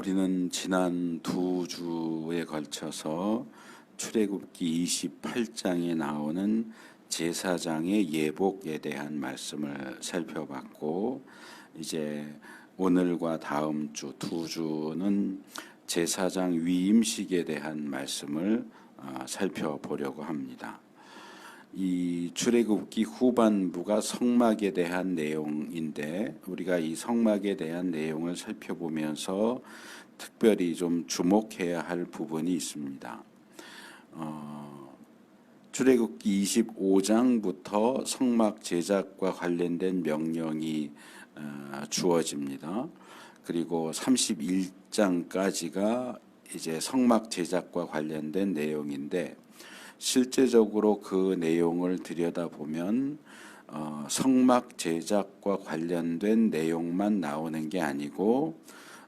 우리는 지난 두 주에 걸쳐서 출애굽기 28장에 나오는 제사장의 예복에 대한 말씀을 살펴봤고, 이제 오늘과 다음 주 두 주는 제사장 위임식에 대한 말씀을 살펴보려고 합니다. 이 출애굽기 후반부가 성막에 대한 내용인데, 우리가 이 성막에 대한 내용을 살펴보면서 특별히 좀 주목해야 할 부분이 있습니다. 출애굽기 25장부터 성막 제작과 관련된 명령이 주어집니다. 그리고 31장까지가 이제 성막 제작과 관련된 내용인데, 실제적으로 그 내용을 들여다보면 성막 제작과 관련된 내용만 나오는 게 아니고,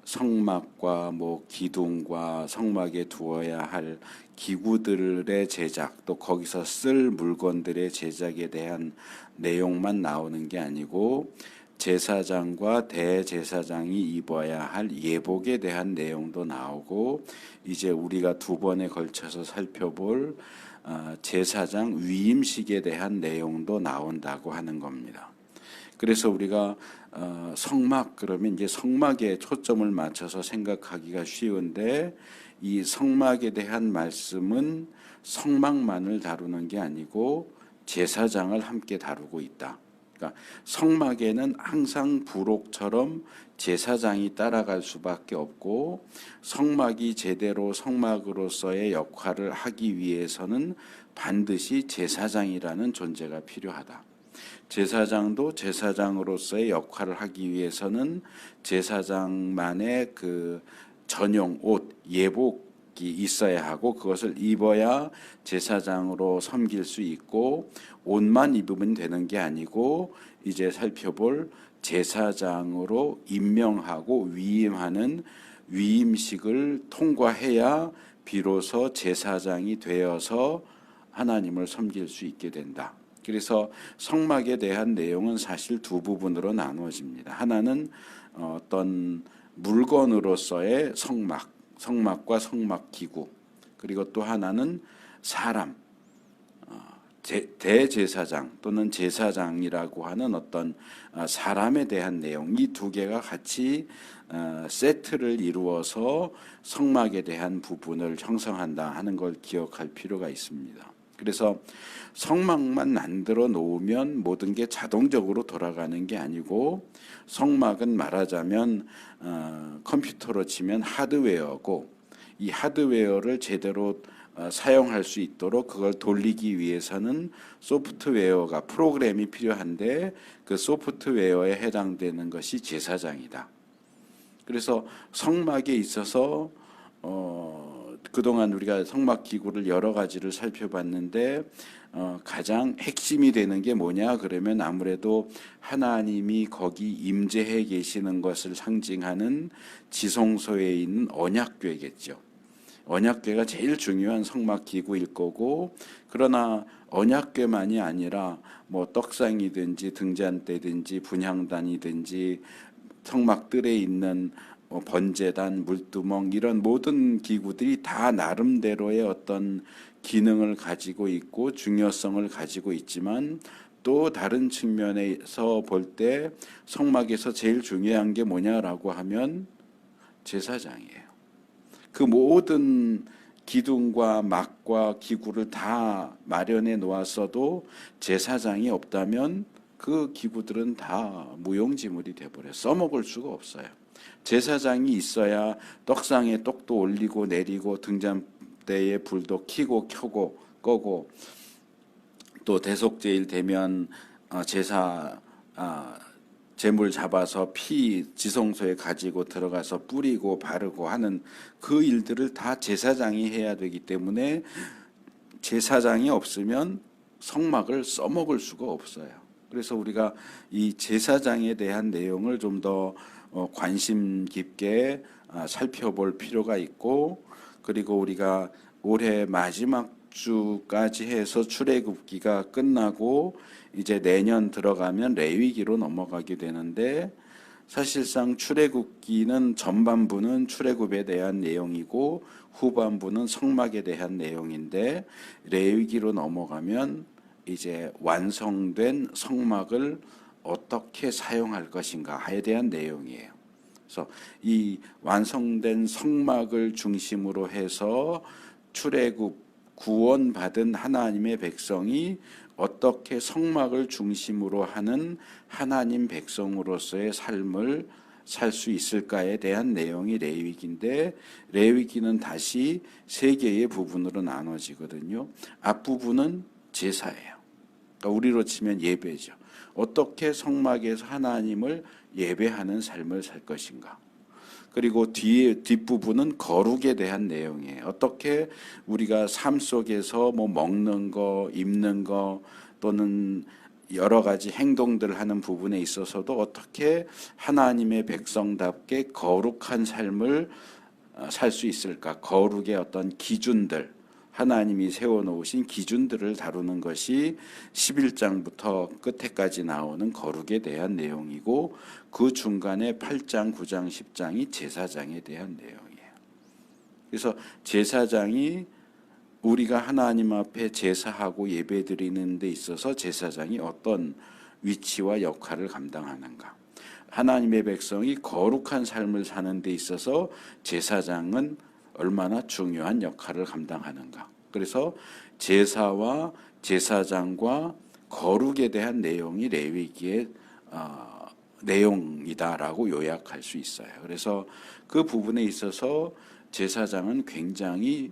성막과 기둥과 성막에 두어야 할 기구들의 제작, 또 거기서 쓸 물건들의 제작에 대한 내용만 나오는 게 아니고, 제사장과 대제사장이 입어야 할 예복에 대한 내용도 나오고, 이제 우리가 두 번에 걸쳐서 살펴볼 제사장 위임식에 대한 내용도 나온다고 하는 겁니다. 그래서 우리가 성막 그러면 이제 성막에 초점을 맞춰서 생각하기가 쉬운데, 이 성막에 대한 말씀은 성막만을 다루는 게 아니고 제사장을 함께 다루고 있다. 그러니까 성막에는 항상 부록처럼 제사장이 따라갈 수밖에 없고, 성막이 제대로 성막으로서의 역할을 하기 위해서는 반드시 제사장이라는 존재가 필요하다. 제사장도 제사장으로서의 역할을 하기 위해서는 제사장만의 그 전용 옷, 예복이 있어야 하고, 그것을 입어야 제사장으로 섬길 수 있고, 옷만 입으면 되는 게 아니고, 이제 살펴볼 제사장으로 임명하고 위임하는 위임식을 통과해야 비로소 제사장이 되어서 하나님을 섬길 수 있게 된다. 그래서 성막에 대한 내용은 사실 두 부분으로 나누어집니다. 하나는 어떤 물건으로서의 성막, 성막과 성막 기구, 그리고 또 하나는 사람, 대제사장 또는 제사장이라고 하는 어떤 사람에 대한 내용, 이 두 개가 같이 세트를 이루어서 성막에 대한 부분을 형성한다 하는 걸 기억할 필요가 있습니다. 그래서 성막만 만들어 놓으면 모든 게 자동적으로 돌아가는 게 아니고, 성막은 말하자면 컴퓨터로 치면 하드웨어고, 이 하드웨어를 제대로 사용할 수 있도록 그걸 돌리기 위해서는 소프트웨어가, 프로그램이 필요한데, 그 소프트웨어에 해당되는 것이 제사장이다. 그래서 성막에 있어서 그동안 우리가 성막 기구를 여러 가지를 살펴봤는데, 가장 핵심이 되는 게 뭐냐 그러면 아무래도 하나님이 거기 임재해 계시는 것을 상징하는 지성소에 있는 언약궤겠죠. 언약궤가 제일 중요한 성막 기구일 거고, 그러나 언약궤만이 아니라 떡상이든지 등잔대든지 분향단이든지 성막들에 있는 번제단, 물두멍, 이런 모든 기구들이 다 나름대로의 어떤 기능을 가지고 있고 중요성을 가지고 있지만, 또 다른 측면에서 볼 때 성막에서 제일 중요한 게 뭐냐라고 하면 제사장이에요. 그 모든 기둥과 막과 기구를 다 마련해 놓았어도 제사장이 없다면 그 기구들은 다 무용지물이 돼버려요. 써먹을 수가 없어요. 제사장이 있어야 떡상에 떡도 올리고 내리고, 등잔대에 불도 켜고 켜고 끄고, 또 대속제일 되면 제물 잡아서 피 지성소에 가지고 들어가서 뿌리고 바르고 하는 그 일들을 다 제사장이 해야 되기 때문에, 제사장이 없으면 성막을 써먹을 수가 없어요. 그래서 우리가 이 제사장에 대한 내용을 좀 더 관심 깊게 살펴볼 필요가 있고, 그리고 우리가 올해 마지막 주까지 해서 출애굽기가 끝나고 이제 내년 들어가면 레위기로 넘어가게 되는데, 사실상 출애굽기는 전반부는 출애굽에 대한 내용이고 후반부는 성막에 대한 내용인데 레위기로 넘어가면 이제 완성된 성막을 어떻게 사용할 것인가에 대한 내용이에요. 그래서 이 완성된 성막을 중심으로 해서 출애굽 구원받은 하나님의 백성이 어떻게 성막을 중심으로 하는 하나님 백성으로서의 삶을 살 수 있을까에 대한 내용이 레위기인데 레위기는 다시 세 개의 부분으로 나눠지거든요. 앞부분은 제사예요. 그러니까 우리로 치면 예배죠. 어떻게 성막에서 하나님을 예배하는 삶을 살 것인가. 그리고 뒷부분은 거룩에 대한 내용이에요. 어떻게 우리가 삶 속에서 뭐 먹는 거, 입는 거 또는 여러 가지 행동들을 하는 부분에 있어서도 어떻게 하나님의 백성답게 거룩한 삶을 살 수 있을까? 거룩의 어떤 기준들, 하나님이 세워놓으신 기준들을 다루는 것이 11장부터 끝에까지 나오는 거룩에 대한 내용이고 그 중간에 8장, 9장, 10장이 제사장에 대한 내용이에요. 그래서 제사장이 우리가 하나님 앞에 제사하고 예배드리는 데 있어서 제사장이 어떤 위치와 역할을 감당하는가. 하나님의 백성이 거룩한 삶을 사는 데 있어서 제사장은 얼마나 중요한 역할을 감당하는가. 그래서 제사와 제사장과 거룩에 대한 내용이 레위기의 내용이다라고 요약할 수 있어요. 그래서 그 부분에 있어서 제사장은 굉장히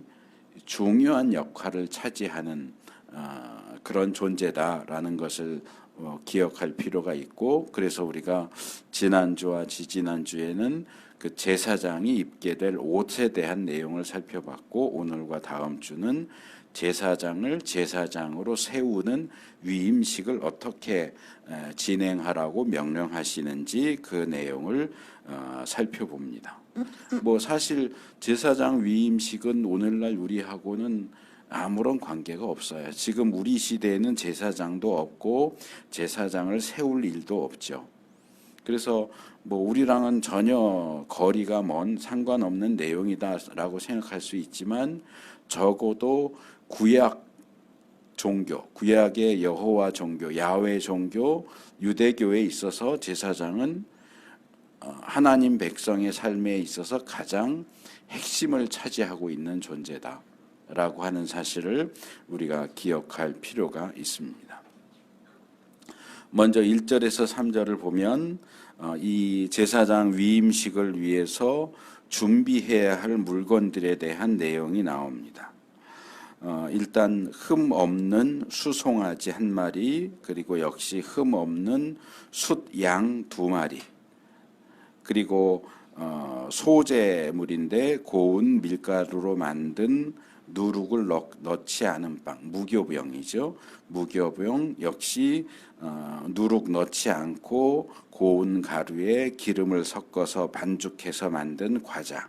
중요한 역할을 차지하는 그런 존재다라는 것을 기억할 필요가 있고 그래서 우리가 지난주와 지지난주에는 그 제사장이 입게 될 옷에 대한 내용을 살펴봤고 오늘과 다음 주는 제사장을 제사장으로 세우는 위임식을 어떻게 진행하라고 명령하시는지 그 내용을 살펴봅니다. 뭐 사실 제사장 위임식은 오늘날 우리하고는 아무런 관계가 없어요. 지금 우리 시대에는 제사장도 없고 제사장을 세울 일도 없죠. 그래서 뭐 우리랑은 전혀 거리가 먼 상관없는 내용이다라고 생각할 수 있지만 적어도 구약 종교, 구약의 여호와 종교, 야훼 종교, 유대교에 있어서 제사장은 하나님 백성의 삶에 있어서 가장 핵심을 차지하고 있는 존재다라고 하는 사실을 우리가 기억할 필요가 있습니다. 먼저 1절에서 3절을 보면 이 제사장 위임식을 위해서 준비해야 할 물건들에 대한 내용이 나옵니다. 일단 흠 없는 수송아지 한 마리, 그리고 역시 흠 없는 숫양 2마리, 그리고 소재물인데 고운 밀가루로 만든 누룩을 넣지 않은 빵, 무교병이죠. 무교병 역시 누룩 넣지 않고 고운 가루에 기름을 섞어서 반죽해서 만든 과자,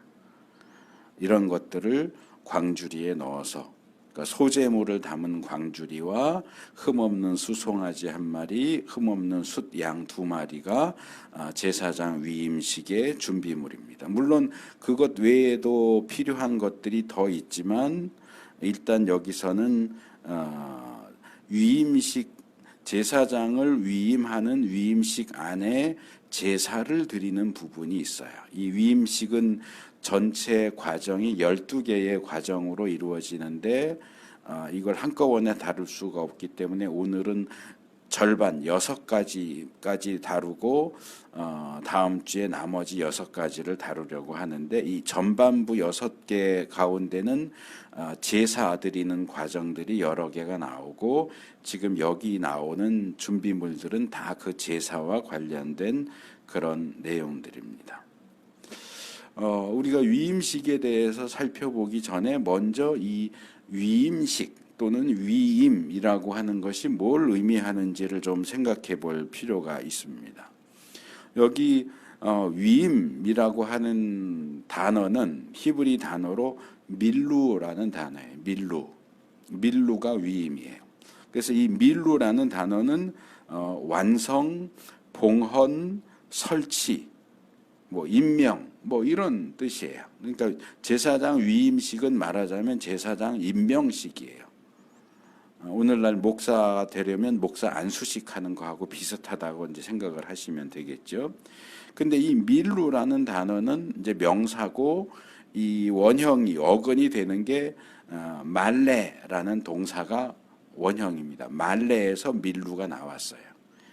이런 것들을 광주리에 넣어서, 그러니까 소재물을 담은 광주리와 흠없는 수송아지 한 마리, 흠없는 숫양 2마리가 제사장 위임식의 준비물입니다. 물론 그것 외에도 필요한 것들이 더 있지만 일단 여기서는 위임식, 제사장을 위임하는 위임식 안에 제사를 드리는 부분이 있어요. 이 위임식은 전체 과정이 12개의 과정으로 이루어지는데 이걸 한꺼번에 다룰 수가 없기 때문에 오늘은 절반 6가지까지 다루고 다음 주에 나머지 6가지를 다루려고 하는데 이 전반부 6개 가운데는 제사 드리는 과정들이 여러 개가 나오고 지금 여기 나오는 준비물들은 다 그 제사와 관련된 그런 내용들입니다. 우리가 위임식에 대해서 살펴보기 전에 먼저 이 위임식 또는 위임이라고 하는 것이 뭘 의미하는지를 좀 생각해 볼 필요가 있습니다. 여기 위임이라고 하는 단어는 히브리 단어로 밀루라는 단어예요. 밀루가 위임이에요. 그래서 이 밀루라는 단어는 완성, 봉헌, 설치 뭐 임명, 뭐 이런 뜻이에요. 그러니까 제사장 위임식은 말하자면 제사장 임명식이에요. 오늘날 목사가 되려면 목사 안수식 하는 거하고 비슷하다고 이제 생각을 하시면 되겠죠. 근데 이 밀루라는 단어는 이제 명사고 이 원형이 어근이 되는 게 말레라는 동사가 원형입니다. 말레에서 밀루가 나왔어요.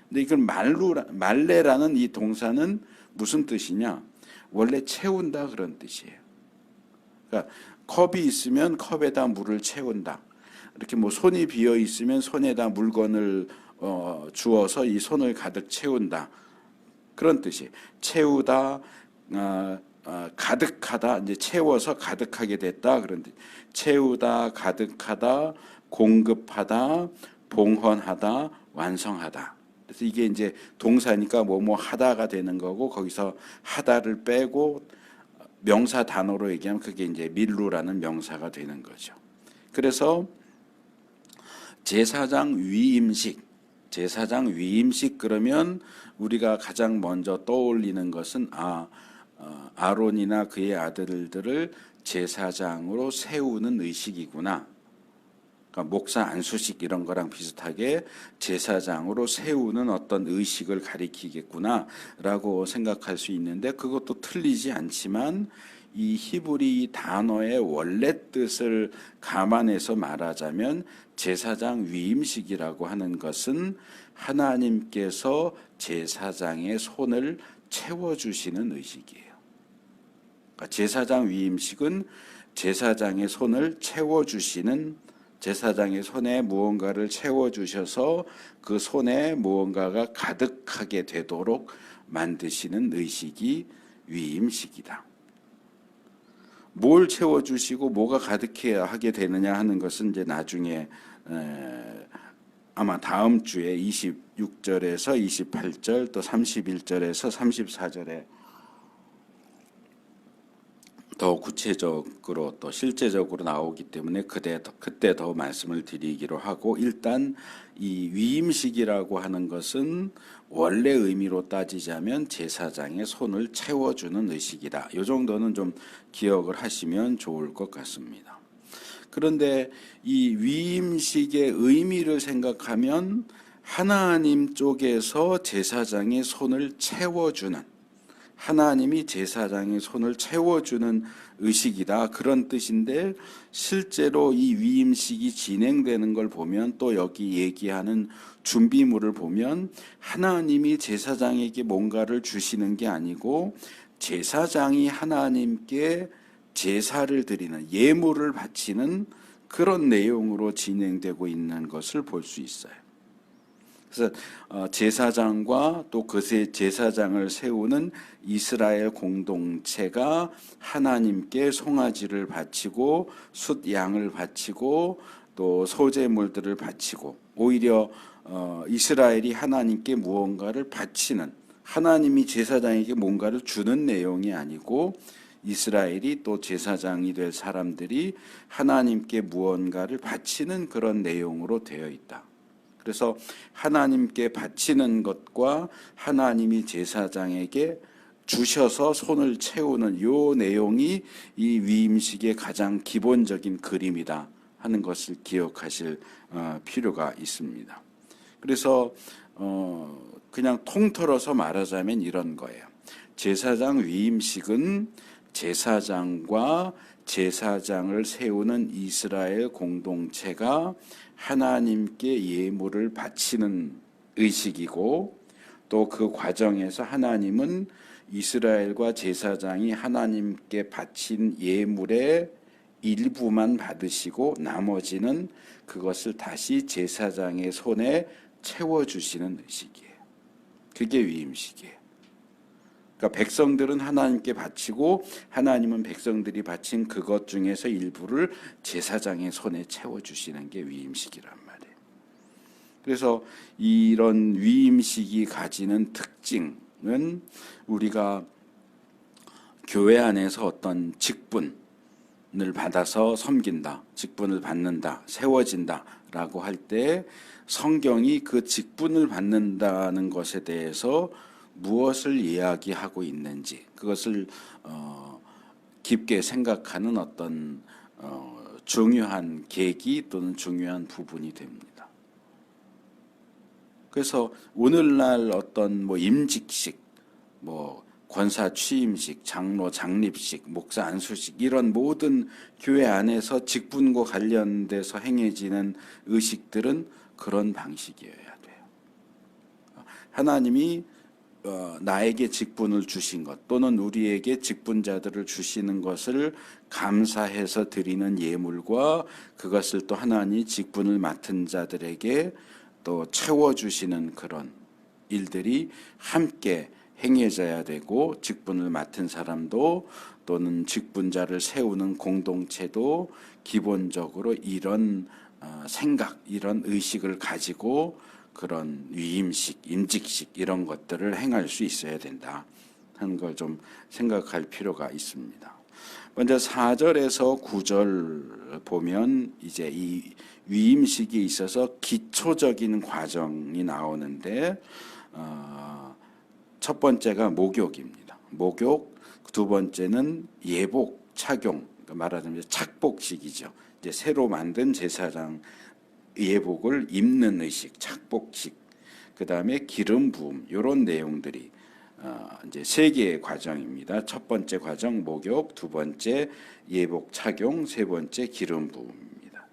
근데 이걸 말레라는 이 동사는 무슨 뜻이냐? 원래 채운다 그런 뜻이에요. 그러니까 컵이 있으면 컵에다 물을 채운다. 이렇게 뭐 손이 비어 있으면 손에다 물건을 주어서 이 손을 가득 채운다. 그런 뜻이 채우다, 가득하다, 이제 채워서 가득하게 됐다 그런 뜻. 채우다, 가득하다, 공급하다, 봉헌하다, 완성하다. 그래서 이게 이제 동사니까 뭐뭐 하다가 되는 거고 거기서 하다를 빼고 명사 단어로 얘기하면 그게 이제 밀루라는 명사가 되는 거죠. 그래서 제사장 위임식 그러면 우리가 가장 먼저 떠올리는 것은 아론이나 그의 아들들을 제사장으로 세우는 의식이구나. 그러니까 목사 안수식 이런 거랑 비슷하게 제사장으로 세우는 어떤 의식을 가리키겠구나라고 생각할 수 있는데 그것도 틀리지 않지만 이 히브리 단어의 원래 뜻을 감안해서 말하자면 제사장 위임식이라고 하는 것은 하나님께서 제사장의 손을 채워주시는 의식이에요. 그러니까 제사장 위임식은 제사장의 손을 채워주시는 제사장의 손에 무언가를 채워주셔서 그 손에 무언가가 가득하게 되도록 만드시는 의식이 위임식이다. 뭘 채워주시고 뭐가 가득해야 하게 되느냐 하는 것은 이제 나중에 아마 다음 주에 26절에서 28절 또 31절에서 34절에 더 구체적으로 또 실제적으로 나오기 때문에 그때 더 말씀을 드리기로 하고 일단 이 위임식이라고 하는 것은 원래 의미로 따지자면 제사장의 손을 채워주는 의식이다. 이 정도는 좀 기억을 하시면 좋을 것 같습니다. 그런데 이 위임식의 의미를 생각하면 하나님 쪽에서 제사장의 손을 채워주는 하나님이 제사장의 손을 채워주는 의식이다. 그런 뜻인데 실제로 이 위임식이 진행되는 걸 보면 또 여기 얘기하는 준비물을 보면 하나님이 제사장에게 뭔가를 주시는 게 아니고 제사장이 하나님께 제사를 드리는 예물을 바치는 그런 내용으로 진행되고 있는 것을 볼 수 있어요. 그래서 제사장과 또 그 제사장을 세우는 이스라엘 공동체가 하나님께 송아지를 바치고 숫양을 바치고 또 소제물들을 바치고 오히려 이스라엘이 하나님께 무언가를 바치는 하나님이 제사장에게 뭔가를 주는 내용이 아니고 이스라엘이 또 제사장이 될 사람들이 하나님께 무언가를 바치는 그런 내용으로 되어 있다. 그래서 하나님께 바치는 것과 하나님이 제사장에게 주셔서 손을 채우는 이 내용이 이 위임식의 가장 기본적인 그림이다 하는 것을 기억하실 필요가 있습니다. 그래서 그냥 통틀어서 말하자면 이런 거예요. 제사장 위임식은 제사장과 제사장을 세우는 이스라엘 공동체가 하나님께 예물을 바치는 의식이고 또 그 과정에서 하나님은 이스라엘과 제사장이 하나님께 바친 예물의 일부만 받으시고 나머지는 그것을 다시 제사장의 손에 채워주시는 의식이에요. 그게 위임식이에요. 그러니까 백성들은 하나님께 바치고 하나님은 백성들이 바친 그것 중에서 일부를 제사장의 손에 채워주시는 게 위임식이란 말이에요. 그래서 이런 위임식이 가지는 특징은 우리가 교회 안에서 어떤 직분을 받아서 섬긴다, 직분을 받는다, 세워진다라고 할 때 성경이 그 직분을 받는다는 것에 대해서 무엇을 이야기하고 있는지 그것을 깊게 생각하는 어떤 중요한 계기 또는 중요한 부분이 됩니다. 그래서 오늘날 어떤 뭐 임직식, 뭐 권사 취임식, 장로 장립식, 목사 안수식 이런 모든 교회 안에서 직분과 관련돼서 행해지는 의식들은 그런 방식이어야 돼요. 하나님이 나에게 직분을 주신 것 또는 우리에게 직분자들을 주시는 것을 감사해서 드리는 예물과 그것을 또 하나님 직분을 맡은 자들에게 또 채워주시는 그런 일들이 함께 행해져야 되고 직분을 맡은 사람도 또는 직분자를 세우는 공동체도 기본적으로 이런 생각, 이런 의식을 가지고 그런 위임식, 임직식 이런 것들을 행할 수 있어야 된다 하는 걸 좀 생각할 필요가 있습니다. 먼저 4절에서 9절 보면 이제 이 위임식에 있어서 기초적인 과정이 나오는데 첫 번째가 목욕입니다. 목욕, 두 번째는 예복 착용, 그러니까 말하자면 착복식이죠. 이제 새로 만든 제사장 예복을 입는 의식, 착복식, 그 다음에 기름 부음 이런 내용들이 이제 세 개의 과정입니다. 첫 번째 과정 목욕, 두 번째 예복 착용, 세 번째 기름 부음입니다.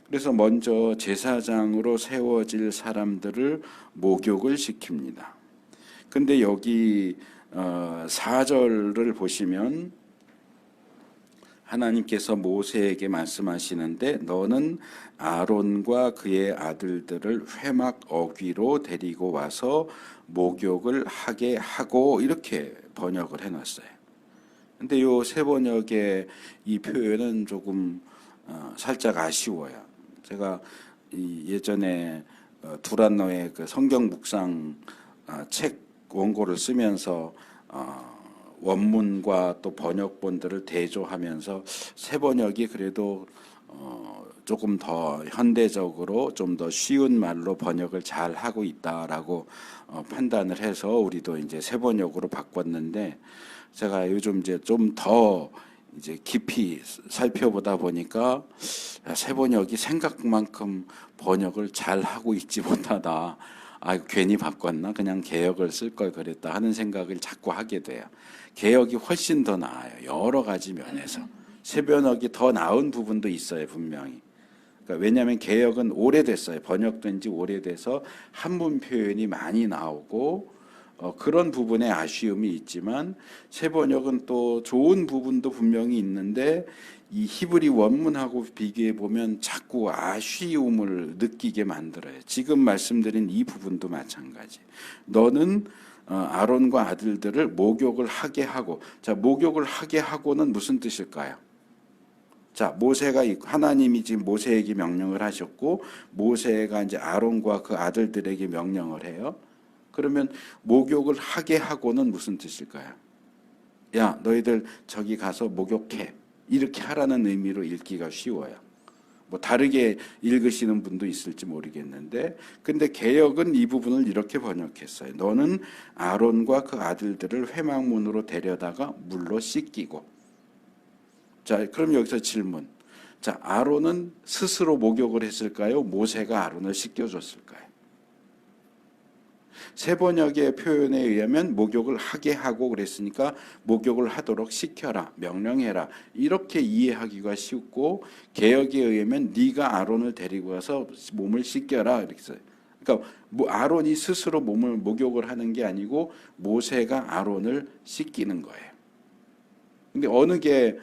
그래서 먼저 제사장으로 세워질 사람들을 목욕을 시킵니다. 근데 여기 4절을 보시면 하나님께서 모세에게 말씀하시는데 너는 아론과 그의 아들들을 회막 어귀로 데리고 와서 목욕을 하게 하고 이렇게 번역을 해놨어요. 근데 요 세 번역의 이 표현은 조금 살짝 아쉬워요. 제가 예전에 두란노의 그 성경 묵상 책 원고를 쓰면서 원문과 또 번역본들을 대조하면서 새 번역이 그래도 조금 더 현대적으로 좀 더 쉬운 말로 번역을 잘 하고 있다라고 판단을 해서 우리도 이제 새 번역으로 바꿨는데 제가 요즘 이제 좀 더 이제 깊이 살펴보다 보니까 새 번역이 생각만큼 번역을 잘 하고 있지 못하다. 아, 괜히 바꿨나? 그냥 개역을 쓸 걸 그랬다 하는 생각을 자꾸 하게 돼요. 개역이 훨씬 더 나아요. 여러 가지 면에서. 새 번역이 더 나은 부분도 있어요, 분명히. 그러니까 왜냐하면 개역은 오래됐어요. 번역된 지 오래돼서 한문 표현이 많이 나오고 그런 부분에 아쉬움이 있지만 새 번역은 또 좋은 부분도 분명히 있는데 이 히브리 원문하고 비교해 보면 자꾸 아쉬움을 느끼게 만들어요. 지금 말씀드린 이 부분도 마찬가지. 너는 아론과 아들들을 목욕을 하게 하고, 자, 목욕을 하게 하고는 무슨 뜻일까요? 자, 모세가 하나님이 지금 모세에게 명령을 하셨고 모세가 이제 아론과 그 아들들에게 명령을 해요. 그러면 목욕을 하게 하고는 무슨 뜻일까요? 야, 너희들 저기 가서 목욕해. 이렇게 하라는 의미로 읽기가 쉬워요. 뭐 다르게 읽으시는 분도 있을지 모르겠는데, 근데 개역은 이 부분을 이렇게 번역했어요. 너는 아론과 그 아들들을 회막문으로 데려다가 물로 씻기고. 자, 그럼 여기서 질문. 자, 아론은 스스로 목욕을 했을까요? 모세가 아론을 씻겨줬을까요? 새 번역의 표현에 의하면 목욕을 하게 하고 그랬으니까 목욕을 하도록 시켜라, 명령해라 이렇게 이해하기가 쉽고, 개역에 의하면 네가 아론을 데리고 와서 몸을 씻겨라 이렇게 써요. 그러니까 아론이 스스로 몸을 목욕을 하는 게 아니고 모세가 아론을 씻기는 거예요. 근데 어느 게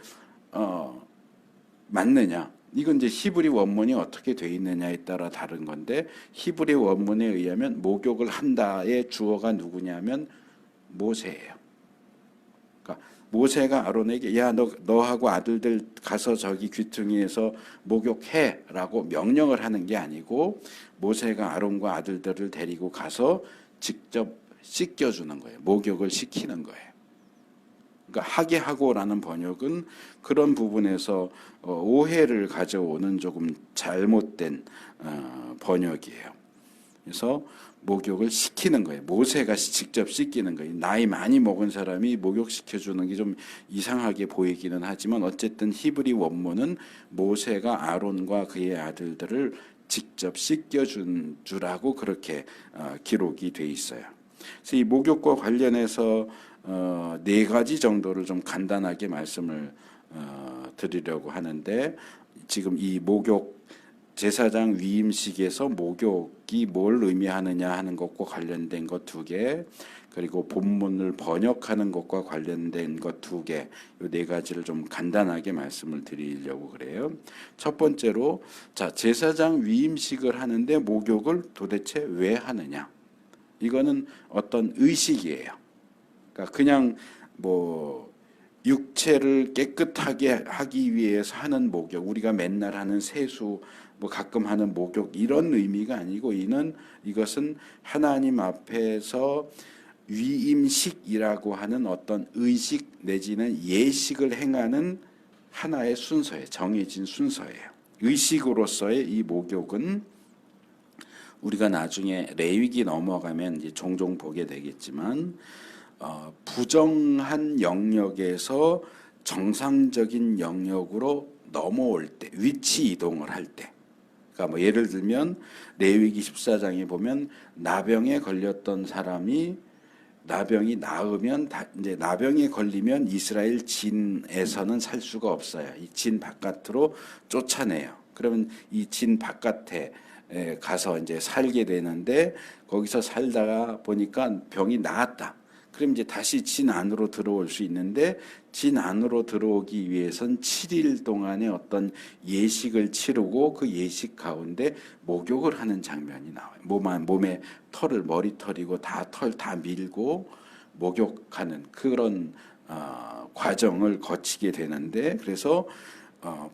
맞느냐? 이건 이제 히브리 원문이 어떻게 돼 있느냐에 따라 다른 건데, 히브리 원문에 의하면 목욕을 한다의 주어가 누구냐면 모세예요. 그러니까 모세가 아론에게 야, 너하고 아들들 가서 저기 귀퉁이에서 목욕해라고 명령을 하는 게 아니고 모세가 아론과 아들들을 데리고 가서 직접 씻겨주는 거예요. 목욕을 시키는 거예요. 그러니까 하게 하고라는 번역은 그런 부분에서 오해를 가져오는 조금 잘못된 번역이에요. 그래서 목욕을 시키는 거예요. 모세가 직접 씻기는 거예요. 나이 많이 먹은 사람이 목욕시켜주는 게 좀 이상하게 보이기는 하지만 어쨌든 히브리 원문은 모세가 아론과 그의 아들들을 직접 씻겨준 주라고 그렇게 기록이 돼 있어요. 그래서 이 목욕과 관련해서 네 가지 정도를 좀 간단하게 말씀을 드리려고 하는데, 지금 이 목욕 제사장 위임식에서 목욕이 뭘 의미하느냐 하는 것과 관련된 것 2개, 그리고 본문을 번역하는 것과 관련된 것 2개, 이 네 가지를 좀 간단하게 말씀을 드리려고 그래요. 첫 번째로, 자, 제사장 위임식을 하는데 목욕을 도대체 왜 하느냐? 이거는 어떤 의식이에요. 그러니까 그냥 뭐 육체를 깨끗하게 하기 위해서 하는 목욕, 우리가 맨날 하는 세수, 뭐 가끔 하는 목욕, 이런 의미가 아니고 이것은 하나님 앞에서 위임식이라고 하는 어떤 의식 내지는 예식을 행하는 하나의 순서예요. 정해진 순서예요. 의식으로서의 이 목욕은 우리가 나중에 레위기 넘어가면 이제 종종 보게 되겠지만, 부정한 영역에서 정상적인 영역으로 넘어올 때, 위치 이동을 할 때, 그러니까 뭐 예를 들면 레위기 14장에 보면 나병에 걸렸던 사람이 나병이 나으면 이제 나병에 걸리면 이스라엘 진에서는 살 수가 없어요. 이 진 바깥으로 쫓아내요. 그러면 이 진 바깥에 가서 이제 살게 되는데, 거기서 살다가 보니까 병이 나았다. 그럼 이제 다시 진 안으로 들어올 수 있는데, 진 안으로 들어오기 위해선 7일 동안의 어떤 예식을 치르고 그 예식 가운데 목욕을 하는 장면이 나와요. 몸에 털을, 머리털이고 털 다 밀고 목욕하는 그런 과정을 거치게 되는데, 그래서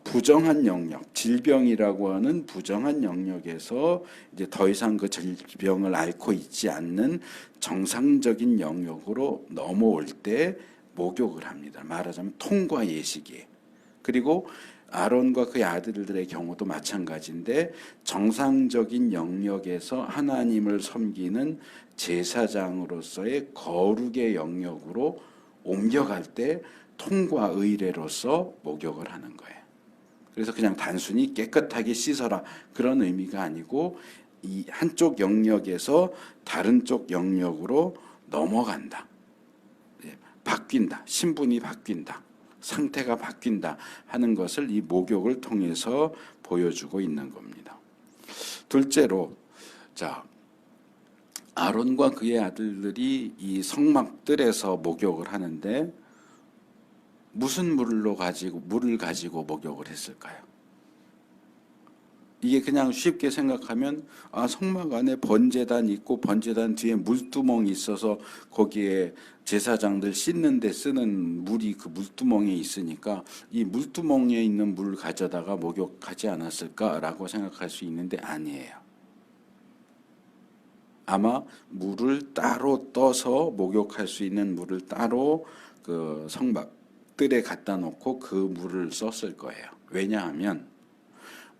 부정한 영역, 질병이라고 하는 부정한 영역에서 이제 더 이상 그 질병을 앓고 있지 않는 정상적인 영역으로 넘어올 때 목욕을 합니다. 말하자면 통과 예식이에요. 그리고 아론과 그의 아들들의 경우도 마찬가지인데, 정상적인 영역에서 하나님을 섬기는 제사장으로서의 거룩의 영역으로 옮겨갈 때 통과 의례로서 목욕을 하는 거예요. 그래서 그냥 단순히 깨끗하게 씻어라 그런 의미가 아니고, 이 한쪽 영역에서 다른 쪽 영역으로 넘어간다. 바뀐다. 신분이 바뀐다. 상태가 바뀐다 하는 것을 이 목욕을 통해서 보여주고 있는 겁니다. 둘째로, 자, 아론과 그의 아들들이 이 성막들에서 목욕을 하는데 무슨 물을 가지고 목욕을 했을까요? 이게 그냥 쉽게 생각하면, 성막 안에 번제단 있고 번제단 뒤에 물두멍이 있어서 거기에 제사장들 씻는 데 쓰는 물이 그 물두멍에 있으니까 이 물두멍에 있는 물을 가져다가 목욕하지 않았을까라고 생각할 수 있는데 아니에요. 아마 물을 따로 떠서 목욕할 수 있는 물을 따로 그 성막들에 갖다 놓고 그 물을 썼을 거예요. 왜냐하면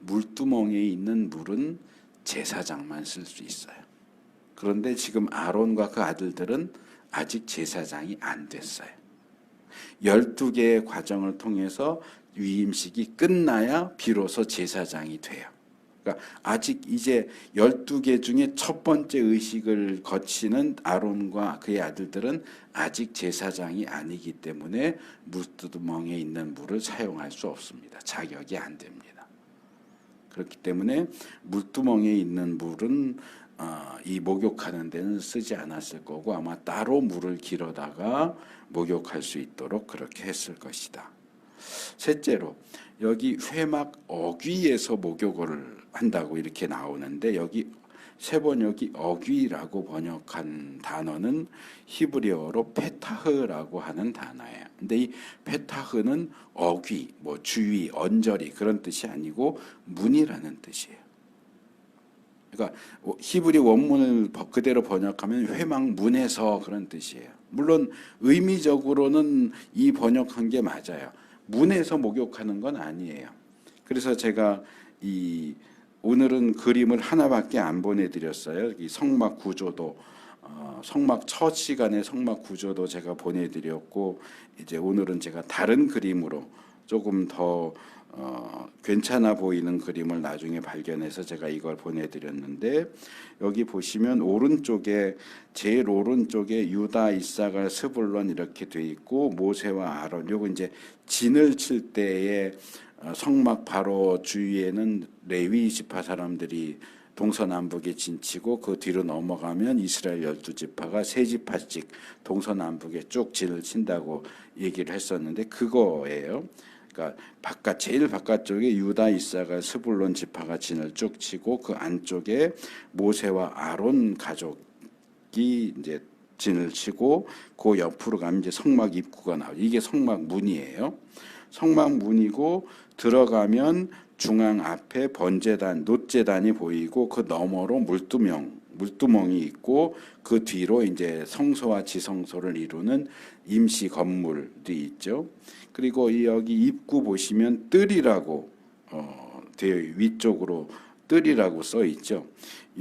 물두멍에 있는 물은 제사장만 쓸 수 있어요. 그런데 지금 아론과 그 아들들은 아직 제사장이 안 됐어요. 12개의 과정을 통해서 위임식이 끝나야 비로소 제사장이 돼요. 그러니까 아직 이제 12개 중에 첫 번째 의식을 거치는 아론과 그의 아들들은 아직 제사장이 아니기 때문에 물두멍에 있는 물을 사용할 수 없습니다. 자격이 안 됩니다. 그렇기 때문에 물두멍에 있는 물은 이 목욕하는 데는 쓰지 않았을 거고, 아마 따로 물을 길어다가 목욕할 수 있도록 그렇게 했을 것이다. 셋째로, 여기 회막 어귀에서 목욕을 한다고 이렇게 나오는데, 여기 세 번역이 어귀라고 번역한 단어는 히브리어로 페타흐라고 하는 단어예요. 근데 이 페타흐는 어귀, 뭐 주위, 언저리 그런 뜻이 아니고 문이라는 뜻이에요. 그러니까 히브리 원문을 그대로 번역하면 회막 문에서 그런 뜻이에요. 물론 의미적으로는 이 번역한 게 맞아요. 문에서 목욕하는 건 아니에요. 그래서 제가 이 오늘은 그림을 하나밖에 안 보내드렸어요. 이 성막 구조도 성막 첫 시간에 성막 구조도 제가 보내드렸고, 이제 오늘은 제가 다른 그림으로 조금 더 괜찮아 보이는 그림을 나중에 발견해서 제가 이걸 보내드렸는데, 여기 보시면 오른쪽에 제일 오른쪽에 유다, 이사갈, 스불론 이렇게 돼 있고, 모세와 아론, 요거 이제 진을 칠 때에 성막 바로 주위에는 레위 지파 사람들이 동서남북에 진치고, 그 뒤로 넘어가면 이스라엘 12지파가 세 지파씩 동서남북에 쭉 진을 친다고 얘기를 했었는데, 그거예요. 그러니까 제일 바깥쪽에 유다, 이사갈, 스불론 지파가 진을 쭉 치고, 그 안쪽에 모세와 아론 가족이 이제 진을 치고, 그 옆으로 가면 이제 성막 입구가 나와요. 이게 성막 문이에요. 성막 문이고, 들어가면 중앙 앞에 번제단, 놋제단이 보이고, 그 너머로 물두멍이 있고, 그 뒤로 이제 성소와 지성소를 이루는 임시 건물이 있죠. 그리고 여기 입구 보시면 뜰이라고 되어 위쪽으로 뜰이라고 써 있죠.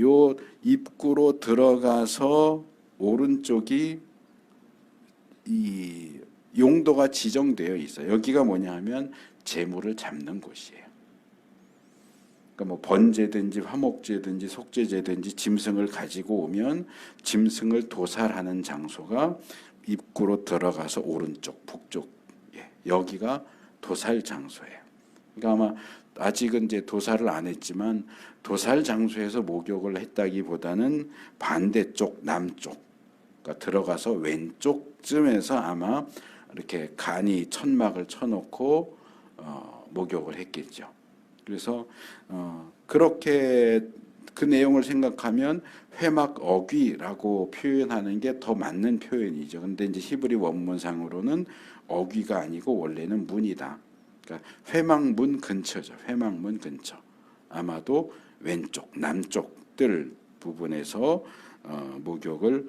요 입구로 들어가서 오른쪽이 이 용도가 지정되어 있어요. 여기가 뭐냐 하면 재물을 잡는 곳이에요. 그러니까 뭐 번제든지 화목제든지 속죄제든지 짐승을 가지고 오면 짐승을 도살하는 장소가 입구로 들어가서 오른쪽 북쪽, 여기가 도살 장소예요. 그러니까 아마 아직은 이제 도살을 안 했지만 도살 장소에서 목욕을 했다기보다는 반대쪽 남쪽, 그러니까 들어가서 왼쪽쯤에서 아마 이렇게 간이 천막을 쳐놓고 목욕을 했겠죠. 그래서 그렇게 그 내용을 생각하면 회막 어귀라고 표현하는 게 더 맞는 표현이죠. 근데 이제 히브리 원문상으로는 어귀가 아니고 원래는 문이다. 그러니까 회막문 근처죠. 회막문 근처. 아마도 왼쪽, 남쪽 뜰 부분에서 목욕을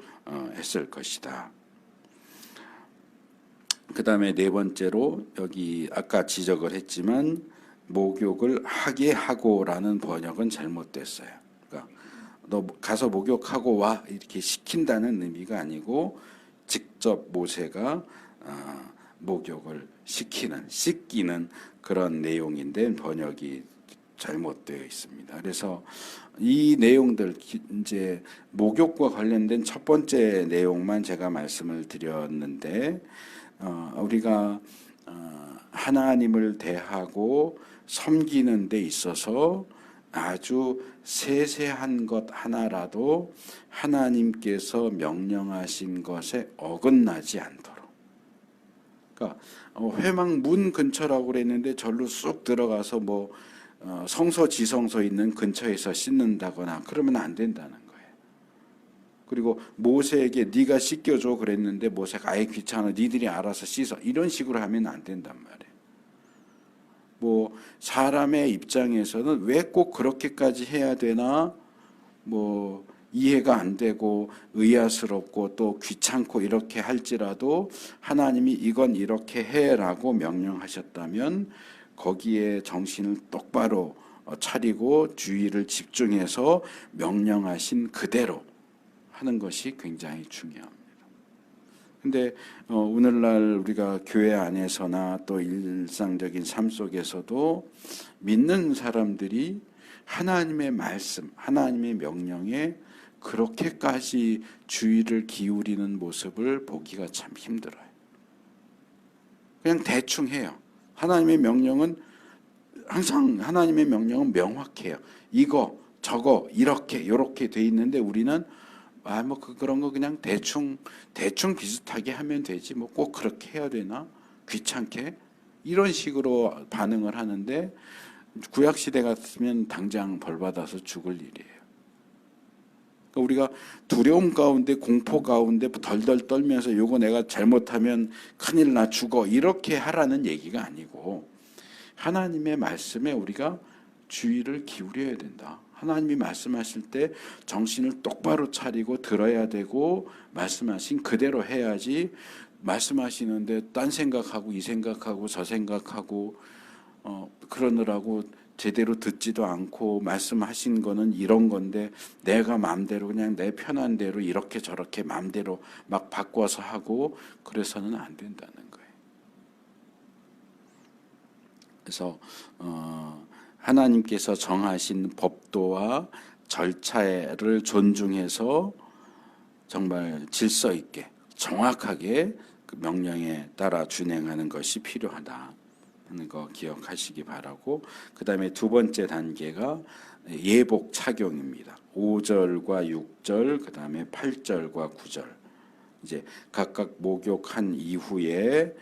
했을 것이다. 그 다음에 네 번째로 여기 아까 지적을 했지만 목욕을 하게 하고라는 번역은 잘못됐어요. 그러니까 너 가서 목욕하고 와 이렇게 시킨다는 의미가 아니고 직접 모세가 목욕을 씻기는 그런 내용인데 번역이 잘못되어 있습니다. 그래서 이 내용들 이제 목욕과 관련된 첫 번째 내용만 제가 말씀을 드렸는데, 우리가 하나님을 대하고 섬기는 데 있어서 아주 세세한 것 하나라도 하나님께서 명령하신 것에 어긋나지 않도록. 그러니까 회막 문 근처라고 그랬는데 절로 쑥 들어가서 뭐 성소 지성소 있는 근처에서 씻는다거나 그러면 안 된다는 거예요. 그리고 모세에게 네가 씻겨줘 그랬는데 모세가 아예 귀찮아 니들이 알아서 씻어 이런 식으로 하면 안 된단 말이에요. 뭐 사람의 입장에서는 왜 꼭 그렇게까지 해야 되나 뭐 이해가 안 되고 의아스럽고 또 귀찮고 이렇게 할지라도 하나님이 이건 이렇게 해라고 명령하셨다면 거기에 정신을 똑바로 차리고 주의를 집중해서 명령하신 그대로 하는 것이 굉장히 중요합니다. 근데 오늘날 우리가 교회 안에서나 또 일상적인 삶 속에서도 믿는 사람들이 하나님의 말씀, 하나님의 명령에 그렇게까지 주의를 기울이는 모습을 보기가 참 힘들어요. 그냥 대충 해요. 하나님의 명령은 항상 하나님의 명령은 명확해요. 이거, 저거, 이렇게, 요렇게 돼 있는데 우리는 뭐 그런 거 그냥 대충 비슷하게 하면 되지 뭐 꼭 그렇게 해야 되나 귀찮게 이런 식으로 반응을 하는데 구약 시대 같으면 당장 벌 받아서 죽을 일이에요. 그러니까 우리가 두려움 가운데 공포 가운데 덜덜 떨면서 요거 내가 잘못하면 큰일 나 죽어 이렇게 하라는 얘기가 아니고 하나님의 말씀에 우리가 주의를 기울여야 된다. 하나님이 말씀하실 때 정신을 똑바로 차리고 들어야 되고 말씀하신 그대로 해야지 말씀하시는데 딴 생각하고 이 생각하고 저 생각하고 그러느라고 제대로 듣지도 않고 말씀하신 거는 이런 건데 내가 마음대로 그냥 내 편한 대로 이렇게 저렇게 마음대로 막 바꿔서 하고 그래서는 안 된다는 거예요. 그래서 하나님께서 정하신 법도와 절차를 존중해서 정말 질서 있게 정확하게 그 명령에 따라 준행하는 것이 필요하다 하는 거 기억하시기 바라고, 그 다음에 두 번째 단계가 예복 착용입니다. 5절과 6절, 그 다음에 8절과 9절. 이제 각각 목욕한 이후에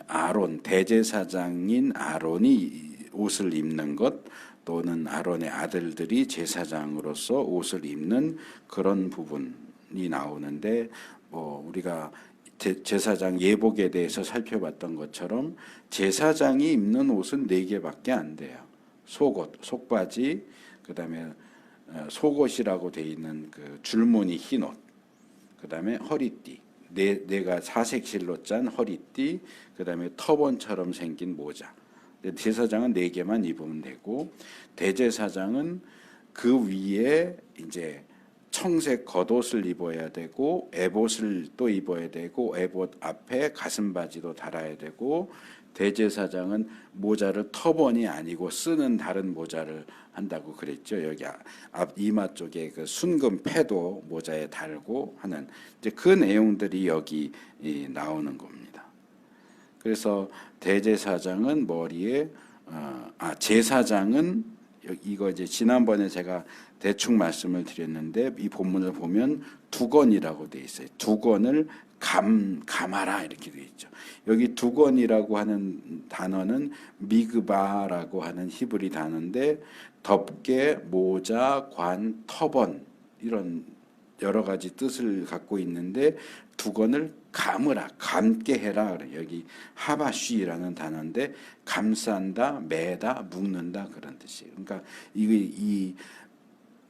아론, 대제사장인 아론이 옷을 입는 것, 또는 아론의 아들들이 제사장으로서 옷을 입는 그런 부분이 나오는데, 우리가 제사장 예복에 대해서 살펴봤던 것처럼 제사장이 입는 옷은 4개밖에 안 돼요. 속옷, 속바지, 그다음에 속옷이라고 돼 있는 그 줄무늬 흰 옷, 그다음에 허리띠, 내가 사색실로 짠 허리띠, 그다음에 터번처럼 생긴 모자. 제사장은 4개만 입으면 되고, 대제사장은 그 위에 이제 청색 겉옷을 입어야 되고, 에봇을 또 입어야 되고, 에봇 앞에 가슴바지도 달아야 되고, 대제사장은 모자를 터번이 아니고 쓰는 다른 모자를 한다고 그랬죠. 여기 앞 이마 쪽에 그 순금 패도 모자에 달고 하는 이제 그 내용들이 여기 나오는 겁니다. 그래서 대제사장은 머리에 제사장은 이거 이제 지난번에 제가 대충 말씀을 드렸는데, 이 본문을 보면 두건이라고 돼 있어요. 두건을 감하라 이렇게 돼 있죠. 여기 두건이라고 하는 단어는 미그바라고 하는 히브리 단어인데, 덮개, 모자, 관, 터번 이런 여러 가지 뜻을 갖고 있는데, 두건을 감으라, 감게 해라. 여기 하바쉬라는 단어인데 감싼다, 매다, 묶는다 그런 뜻이에요. 그러니까 이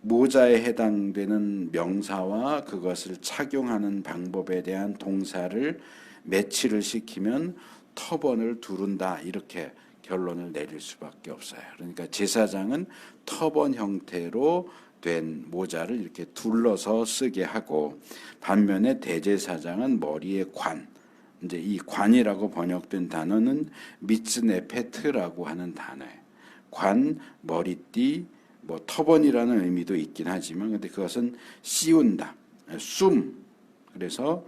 모자에 해당되는 명사와 그것을 착용하는 방법에 대한 동사를 매치를 시키면 터번을 두른다 이렇게 결론을 내릴 수밖에 없어요. 그러니까 제사장은 터번 형태로 된 모자를 이렇게 둘러서 쓰게 하고, 반면에 대제사장은 머리에 관, 이제 이 관이라고 번역된 단어는 미츠네페트라고 하는 단어예요. 관, 머리띠, 뭐 터번이라는 의미도 있긴 하지만, 근데 그것은 씌운다, 그래서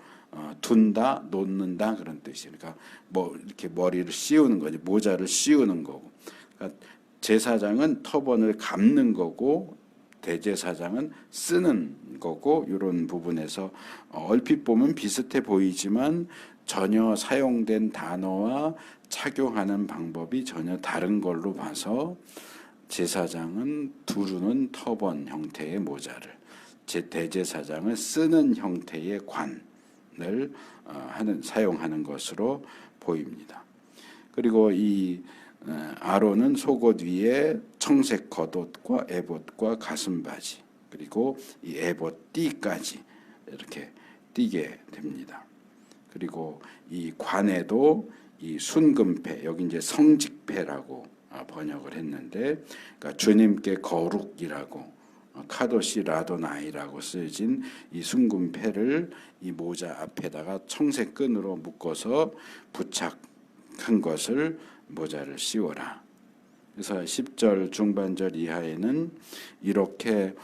둔다, 놓는다 그런 뜻이에요. 그러니까 뭐 이렇게 머리를 씌우는 거지, 모자를 씌우는 거고. 그러니까 제사장은 터번을 감는 거고, 대제사장은 쓰는 거고, 이런 부분에서 얼핏 보면 비슷해 보이지만 전혀 사용된 단어와 착용하는 방법이 전혀 다른 걸로 봐서, 제사장은 두르는 터번 형태의 모자를, 대제사장은 쓰는 형태의 관을 사용하는 것으로 보입니다. 그리고 이 아론은 속옷 위에 청색 겉옷과 에봇과 가슴바지, 그리고 이 에봇 띠까지 이렇게 띠게 됩니다. 그리고 이 관에도 이 순금패, 여기 이제 성직패라고 번역을 했는데, 그러니까 주님께 거룩이라고 카도시 라도나이라고 쓰여진 이 순금패를 이 모자 앞에다가 청색 끈으로 묶어서 부착한 것을 모자를 씌워라. 그래서 10절 중반절 이하에는 이렇게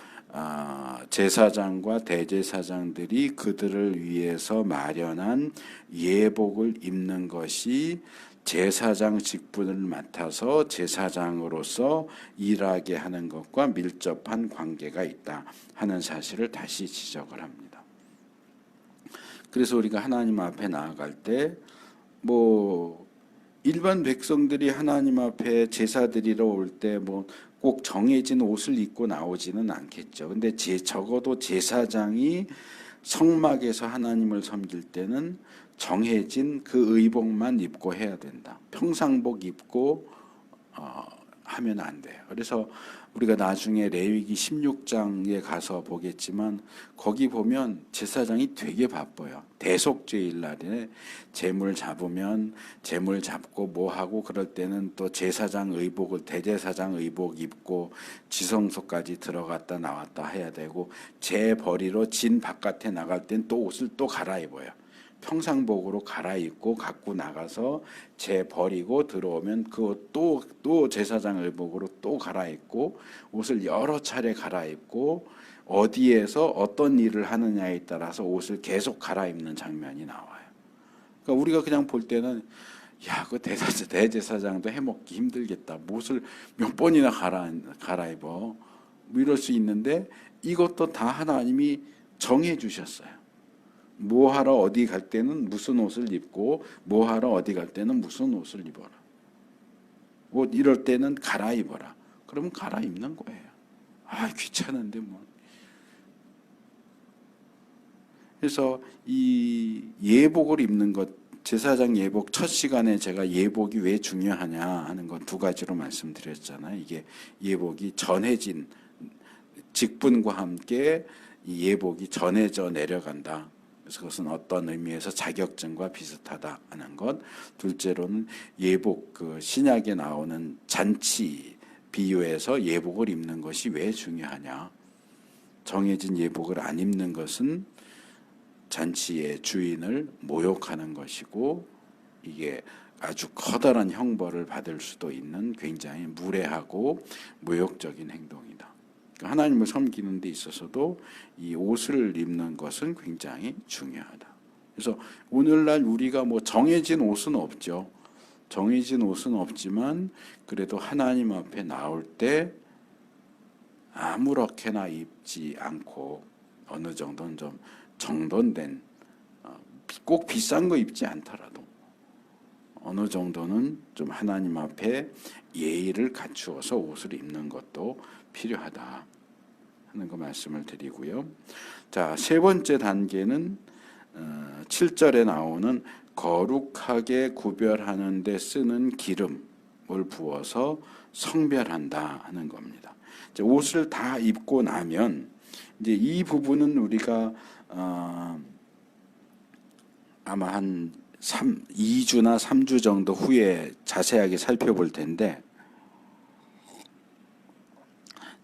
제사장과 대제사장들이 그들을 위해서 마련한 예복을 입는 것이 제사장 직분을 맡아서 제사장으로서 일하게 하는 것과 밀접한 관계가 있다 하는 사실을 다시 지적을 합니다. 그래서 우리가 하나님 앞에 나아갈 때 뭐 일반 백성들이 하나님 앞에 제사 드리러 올 때 뭐 꼭 정해진 옷을 입고 나오지는 않겠죠. 근데 적어도 제사장이 성막에서 하나님을 섬길 때는 정해진 그 의복만 입고 해야 된다. 평상복 입고 하면 안 돼요. 그래서 우리가 나중에 레위기 16장에 가서 보겠지만 거기 보면 제사장이 되게 바빠요. 대속죄일 날에 제물 잡으면 제물 잡고 뭐 하고 그럴 때는 또 제사장 의복을 대제사장 의복 입고 지성소까지 들어갔다 나왔다 해야 되고 제 버리러 진 바깥에 나갈 땐 또 옷을 또 갈아입어요. 평상복으로 갈아입고 갖고 나가서 재 버리고 들어오면 또 제사장 의복으로 또 갈아입고 옷을 여러 차례 갈아입고 어디에서 어떤 일을 하느냐에 따라서 옷을 계속 갈아입는 장면이 나와요. 그러니까 우리가 그냥 볼 때는 야, 그 대제사장도 해먹기 힘들겠다. 옷을 몇 번이나 갈아입어. 뭐 이럴 수 있는데 이것도 다 하나님이 정해 주셨어요. 뭐 하러 어디 갈 때는 무슨 옷을 입고 뭐 하러 어디 갈 때는 무슨 옷을 입어라. 옷 이럴 때는 갈아입어라. 그러면 갈아입는 거예요. 아, 귀찮은데 뭐. 그래서 이 예복을 입는 것, 제사장 예복 첫 시간에 제가 예복이 왜 중요하냐 하는 것 두 가지로 말씀드렸잖아요. 이게 예복이 전해진 직분과 함께 이 예복이 전해져 내려간다. 그래서 그것은 어떤 의미에서 자격증과 비슷하다 하는 것. 둘째로는 예복, 그 신약에 나오는 잔치 비유에서 예복을 입는 것이 왜 중요하냐. 정해진 예복을 안 입는 것은 잔치의 주인을 모욕하는 것이고 이게 아주 커다란 형벌을 받을 수도 있는 굉장히 무례하고 모욕적인 행동이다. 하나님을 섬기는 데 있어서도 이 옷을 입는 것은 굉장히 중요하다. 그래서 오늘날 우리가 뭐 정해진 옷은 없죠. 정해진 옷은 없지만 그래도 하나님 앞에 나올 때 아무렇게나 입지 않고 어느 정도는 좀 정돈된, 꼭 비싼 거 입지 않더라도 어느 정도는 좀 하나님 앞에 예의를 갖추어서 옷을 입는 것도 필요하다 하는 거 말씀을 드리고요. 자, 세 번째 단계는 7절에 나오는 거룩하게 구별하는 데 쓰는 기름을 부어서 성별한다 하는 겁니다. 이제 옷을 다 입고 나면 이제 이 부분은 우리가 아마 한 2주나 3주 정도 후에 자세하게 살펴볼 텐데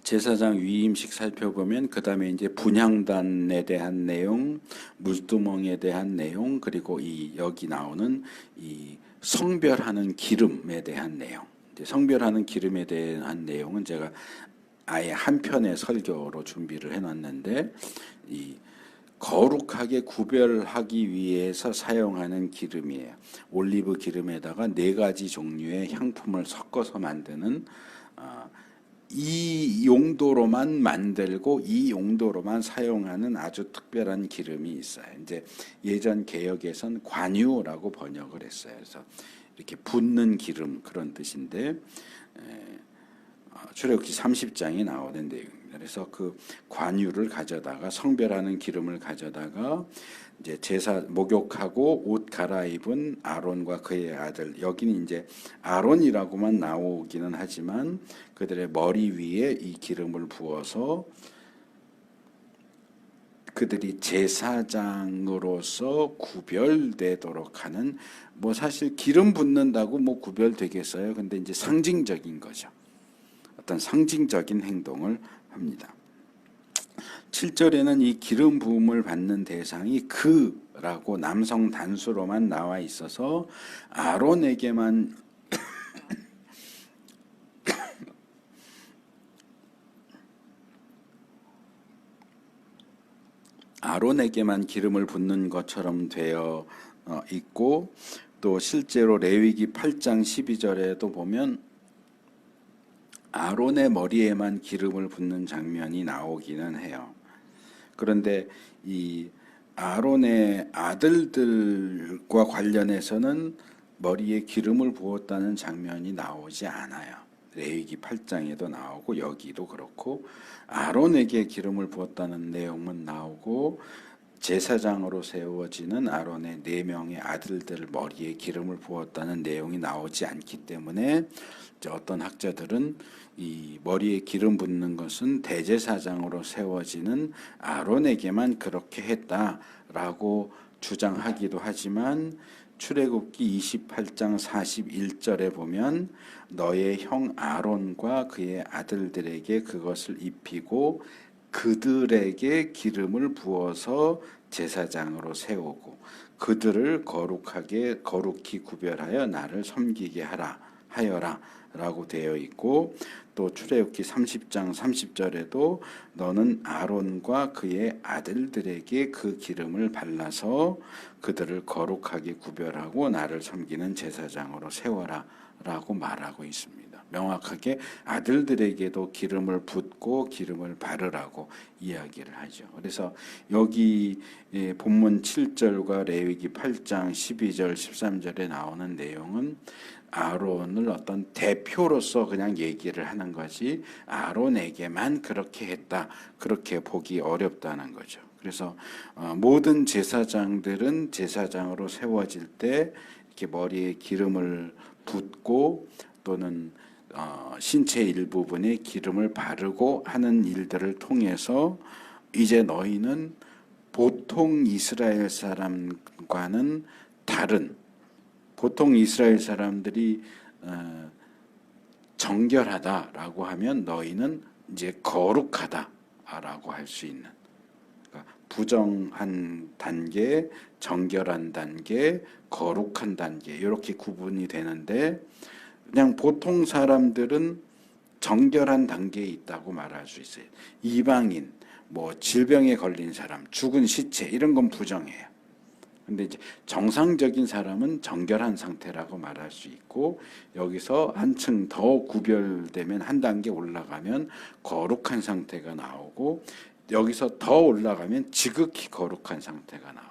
제사장 위임식 살펴보면 그 다음에 이제 분향단에 대한 내용, 물두멍에 대한 내용, 그리고 이 여기 나오는 이 성별하는 기름에 대한 내용. 이제 성별하는 기름에 대한 내용은 제가 아예 한 편의 설교로 준비를 해놨는데 이 거룩하게 구별하기 위해서 사용하는 기름이에요. 올리브 기름에다가 4가지 종류의 향품을 섞어서 만드는 이 용도로만 만들고 이 용도로만 사용하는 아주 특별한 기름이 있어요. 이제 예전 개역에선 관유라고 번역을 했어요. 그래서 이렇게 붓는 기름 그런 뜻인데 출애굽기 30장에 나오는 내용입니다. 그래서 그 관유를 가져다가 성별하는 기름을 가져다가 이제 제사 목욕하고 옷 갈아입은 아론과 그의 아들, 여기는 이제 아론이라고만 나오기는 하지만 그들의 머리 위에 이 기름을 부어서 그들이 제사장으로서 구별되도록 하는, 뭐 사실 기름 붓는다고 뭐 구별되겠어요. 근데 이제 상징적인 거죠. 어떤 상징적인 행동을 합니다. 7절에는 이 기름 부음을 받는 대상이 그라고 남성 단수로만 나와 있어서 아론에게만 아론에게만 기름을 붓는 것처럼 되어 있고 또 실제로 레위기 8장 12절에도 보면 아론의 머리에만 기름을 붓는 장면이 나오기는 해요. 그런데 이 아론의 아들들과 관련해서는 머리에 기름을 부었다는 장면이 나오지 않아요. 레위기 8장에도 나오고 여기도 그렇고 아론에게 기름을 부었다는 내용은 나오고 제사장으로 세워지는 아론의 4명의 아들들 머리에 기름을 부었다는 내용이 나오지 않기 때문에 어떤 학자들은 이 머리에 기름 붓는 것은 대제사장으로 세워지는 아론에게만 그렇게 했다라고 주장하기도 하지만 출애굽기 28장 41절에 보면 너의 형 아론과 그의 아들들에게 그것을 입히고 그들에게 기름을 부어서 제사장으로 세우고 그들을 거룩히 구별하여 나를 섬기게 하여라 라고 되어 있고, 또 출애굽기 30장 30절에도 너는 아론과 그의 아들들에게 그 기름을 발라서 그들을 거룩하게 구별하고 나를 섬기는 제사장으로 세워라 라고 말하고 있습니다. 명확하게 아들들에게도 기름을 붓고 기름을 바르라고 이야기를 하죠. 그래서 여기 본문 7절과 레위기 8장 12절 13절에 나오는 내용은 아론을 어떤 대표로서 그냥 얘기를 하는 거지 아론에게만 그렇게 했다, 그렇게 보기 어렵다는 거죠. 그래서 모든 제사장들은 제사장으로 세워질 때 이렇게 머리에 기름을 붓고 또는 신체 일부분에 기름을 바르고 하는 일들을 통해서 이제 너희는 보통 이스라엘 사람과는 다른, 보통 이스라엘 사람들이 정결하다라고 하면 너희는 이제 거룩하다라고 할 수 있는, 그러니까 부정한 단계, 정결한 단계, 거룩한 단계 이렇게 구분이 되는데, 그냥 보통 사람들은 정결한 단계에 있다고 말할 수 있어요. 이방인, 뭐 질병에 걸린 사람, 죽은 시체 이런 건 부정해요. 근데 이제 정상적인 사람은 정결한 상태라고 말할 수 있고, 여기서 한층 더 구별되면 한 단계 올라가면 거룩한 상태가 나오고, 여기서 더 올라가면 지극히 거룩한 상태가 나와요.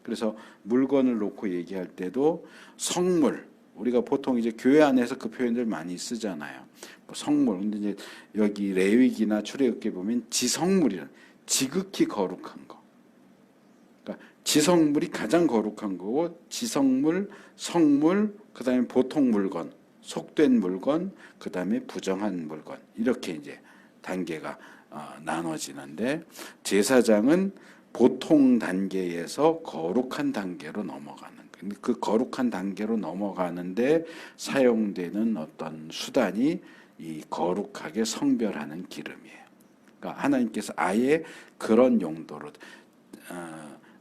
그래서 물건을 놓고 얘기할 때도 성물, 우리가 보통 이제 교회 안에서 그 표현들 많이 쓰잖아요. 뭐 성물. 근데 이제 여기 레위기나 출애굽기에 보면 지성물이란 지극히 거룩한 거. 그러니까 지성물이 가장 거룩한 거고, 지성물, 성물, 그다음에 보통 물건, 속된 물건, 그다음에 부정한 물건, 이렇게 이제 단계가 나눠지는데, 제사장은 보통 단계에서 거룩한 단계로 넘어가는, 그 거룩한 단계로 넘어가는데 사용되는 어떤 수단이 이 거룩하게 성별하는 기름이에요. 그러니까 하나님께서 아예 그런 용도로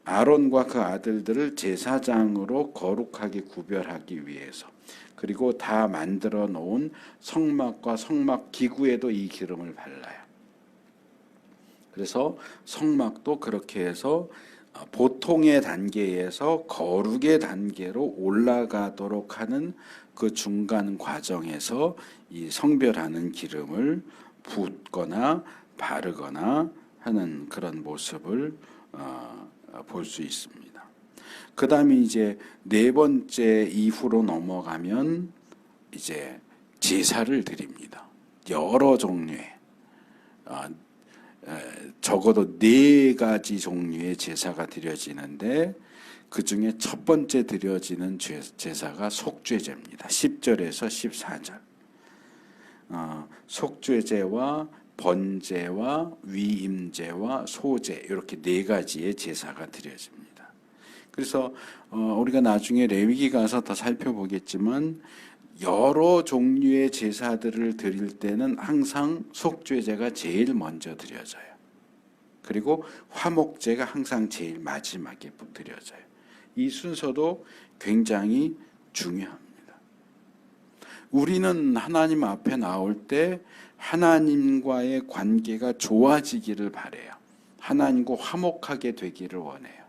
아론과 그 아들들을 제사장으로 거룩하게 구별하기 위해서, 그리고 다 만들어 놓은 성막과 성막 기구에도 이 기름을 발라요. 그래서 성막도 그렇게 해서 보통의 단계에서 거룩의 단계로 올라가도록 하는 그 중간 과정에서 이 성별하는 기름을 붓거나 바르거나 하는 그런 모습을 볼 수 있습니다. 그 다음에 이제 4번째 이후로 넘어가면 이제 제사를 드립니다. 여러 종류의 적어도 4가지 종류의 제사가 드려지는데, 그 중에 첫 번째 드려지는 제사가 속죄제입니다. 10절에서 14절. 속죄제와 번제와 위임제와 소제, 이렇게 4가지의 제사가 드려집니다. 그래서 우리가 나중에 레위기 가서 더 살펴보겠지만, 여러 종류의 제사들을 드릴 때는 항상 속죄제가 제일 먼저 드려져요. 그리고 화목제가 항상 제일 마지막에 드려져요. 이 순서도 굉장히 중요합니다. 우리는 하나님 앞에 나올 때 하나님과의 관계가 좋아지기를 바라요. 하나님과 화목하게 되기를 원해요.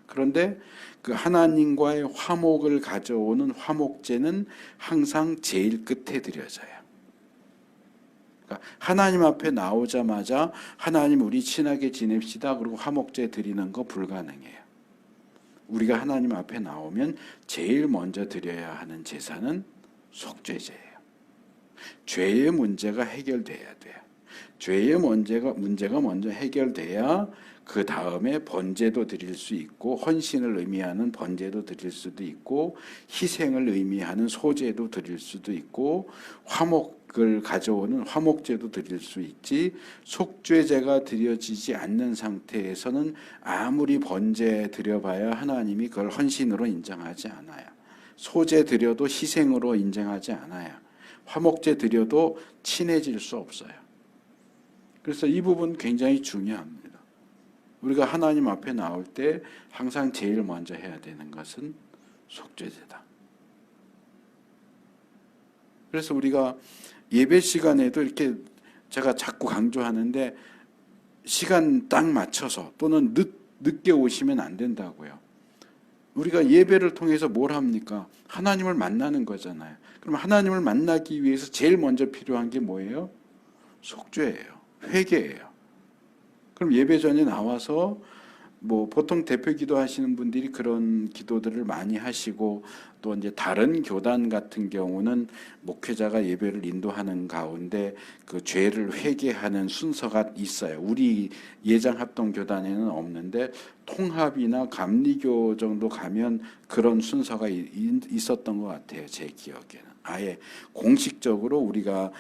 그런데 그 하나님과의 화목을 가져오는 화목제는 항상 제일 끝에 드려져요. 그러니까 하나님 앞에 나오자마자 하나님 우리 친하게 지냅시다 그리고 화목제 드리는 거 불가능해요. 우리가 하나님 앞에 나오면 제일 먼저 드려야 하는 제사는 속죄제예요. 죄의 문제가 해결돼야 돼요. 죄의 문제가 먼저 해결돼야 그 다음에 번제도 드릴 수 있고, 헌신을 의미하는 번제도 드릴 수도 있고, 희생을 의미하는 소제도 드릴 수도 있고, 화목을 가져오는 화목제도 드릴 수 있지, 속죄제가 드려지지 않는 상태에서는 아무리 번제 드려봐야 하나님이 그걸 헌신으로 인정하지 않아요. 소제 드려도 희생으로 인정하지 않아요. 화목제 드려도 친해질 수 없어요. 그래서 이 부분 굉장히 중요합니다. 우리가 하나님 앞에 나올 때 항상 제일 먼저 해야 되는 것은 속죄제다. 그래서 우리가 예배 시간에도 이렇게 제가 자꾸 강조하는데, 시간 딱 맞춰서 또는 늦게 오시면 안 된다고요. 우리가 예배를 통해서 뭘 합니까? 하나님을 만나는 거잖아요. 그럼 하나님을 만나기 위해서 제일 먼저 필요한 게 뭐예요? 속죄예요. 회개예요. 그럼 예배 전에 나와서 보통 대표 기도하시는 분들이 그런 기도들을 많이 하시고, 또 이제 다른 교단 같은 경우는 목회자가 예배를 인도하는 가운데 그 죄를 회개하는 순서가 있어요. 우리 예장합동교단에는 없는데 통합이나 감리교 정도 가면 그런 순서가 있었던 것 같아요. 제 기억에는. 아예 공식적으로 우리가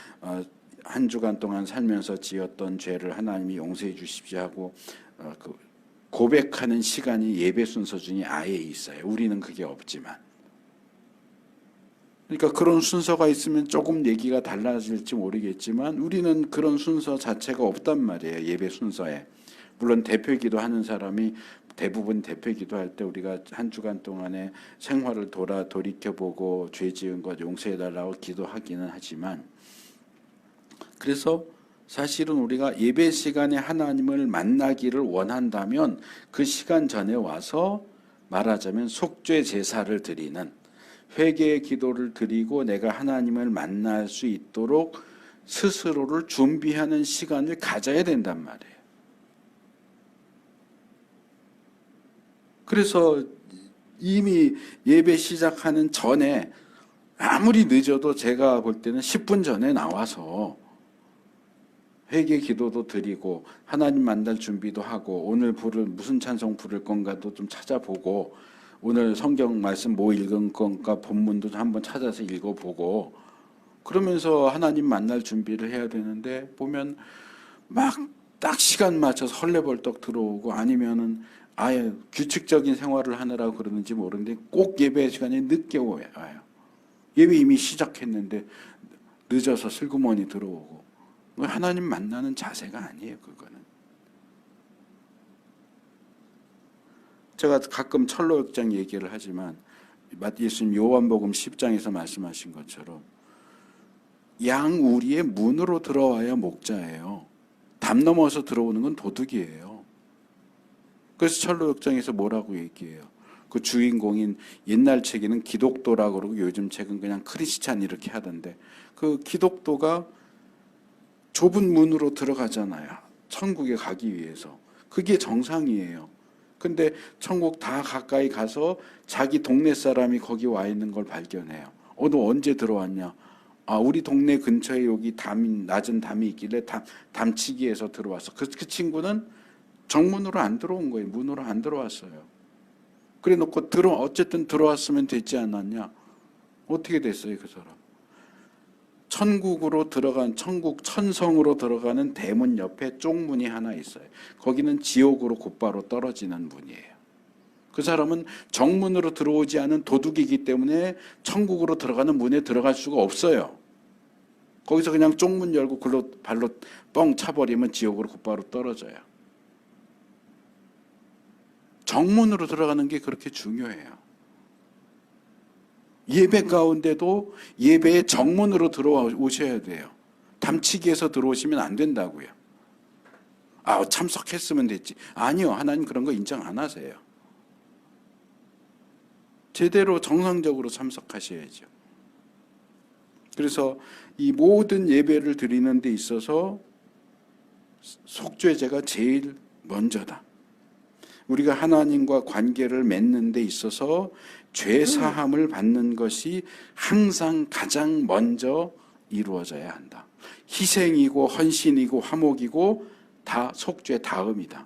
한 주간 동안 살면서 지었던 죄를 하나님이 용서해 주십시오 하고 고백하는 시간이 예배 순서 중에 아예 있어요. 우리는 그게 없지만. 그러니까 그런 순서가 있으면 조금 얘기가 달라질지 모르겠지만, 우리는 그런 순서 자체가 없단 말이에요. 예배 순서에. 물론 대표기도 하는 사람이 대부분 대표기도 할 때 우리가 한 주간 동안의 생활을 돌이켜보고 죄 지은 것 용서해달라고 기도하기는 하지만, 그래서 사실은 우리가 예배 시간에 하나님을 만나기를 원한다면 그 시간 전에 와서 말하자면 속죄 제사를 드리는, 회개의 기도를 드리고 내가 하나님을 만날 수 있도록 스스로를 준비하는 시간을 가져야 된단 말이에요. 그래서 이미 예배 시작하는 전에 아무리 늦어도 제가 볼 때는 10분 전에 나와서 회개 기도도 드리고 하나님 만날 준비도 하고, 오늘 무슨 찬송 부를 건가도 좀 찾아보고, 오늘 성경 말씀 뭐 읽은 건가 본문도 한번 찾아서 읽어보고, 그러면서 하나님 만날 준비를 해야 되는데, 보면 막 딱 시간 맞춰서 헐레벌떡 들어오고, 아니면은 아예 규칙적인 생활을 하느라고 그러는지 모르는데 꼭 예배 시간에 늦게 와요. 예배 이미 시작했는데 늦어서 슬그머니 들어오고. 하나님 만나는 자세가 아니에요, 그거는. 제가 가끔 철로역장 얘기를 하지만, 예수님 요한복음 10장에서 말씀하신 것처럼 양 우리의 문으로 들어와야 목자예요. 담 넘어서 들어오는 건 도둑이에요. 그래서 철로역장에서 뭐라고 얘기해요? 그 주인공인 옛날 책에는 기독도라고 그러고 요즘 책은 그냥 크리스찬 이렇게 하던데, 그 기독도가 좁은 문으로 들어가잖아요. 천국에 가기 위해서. 그게 정상이에요. 근데 천국 다 가까이 가서 자기 동네 사람이 거기 와 있는 걸 발견해요. 너 언제 들어왔냐? 우리 동네 근처에 여기 낮은 담이 있길래 담치기에서 들어왔어. 그 친구는 정문으로 안 들어온 거예요. 문으로 안 들어왔어요. 그래 놓고 어쨌든 들어왔으면 됐지 않았냐? 어떻게 됐어요, 그 사람? 천국 천성으로 들어가는 대문 옆에 쪽문이 하나 있어요. 거기는 지옥으로 곧바로 떨어지는 문이에요. 그 사람은 정문으로 들어오지 않은 도둑이기 때문에 천국으로 들어가는 문에 들어갈 수가 없어요. 거기서 그냥 쪽문 열고 글로 발로 뻥 차버리면 지옥으로 곧바로 떨어져요. 정문으로 들어가는 게 그렇게 중요해요. 예배 가운데도 예배의 정문으로 들어오셔야 돼요. 담치기에서 들어오시면 안 된다고요. 참석했으면 됐지. 아니요, 하나님 그런 거 인정 안 하세요. 제대로 정상적으로 참석하셔야죠. 그래서 이 모든 예배를 드리는 데 있어서 속죄제가 제일 먼저다. 우리가 하나님과 관계를 맺는 데 있어서 죄 사함을 받는 것이 항상 가장 먼저 이루어져야 한다. 희생이고 헌신이고 화목이고 다 속죄 다음이다.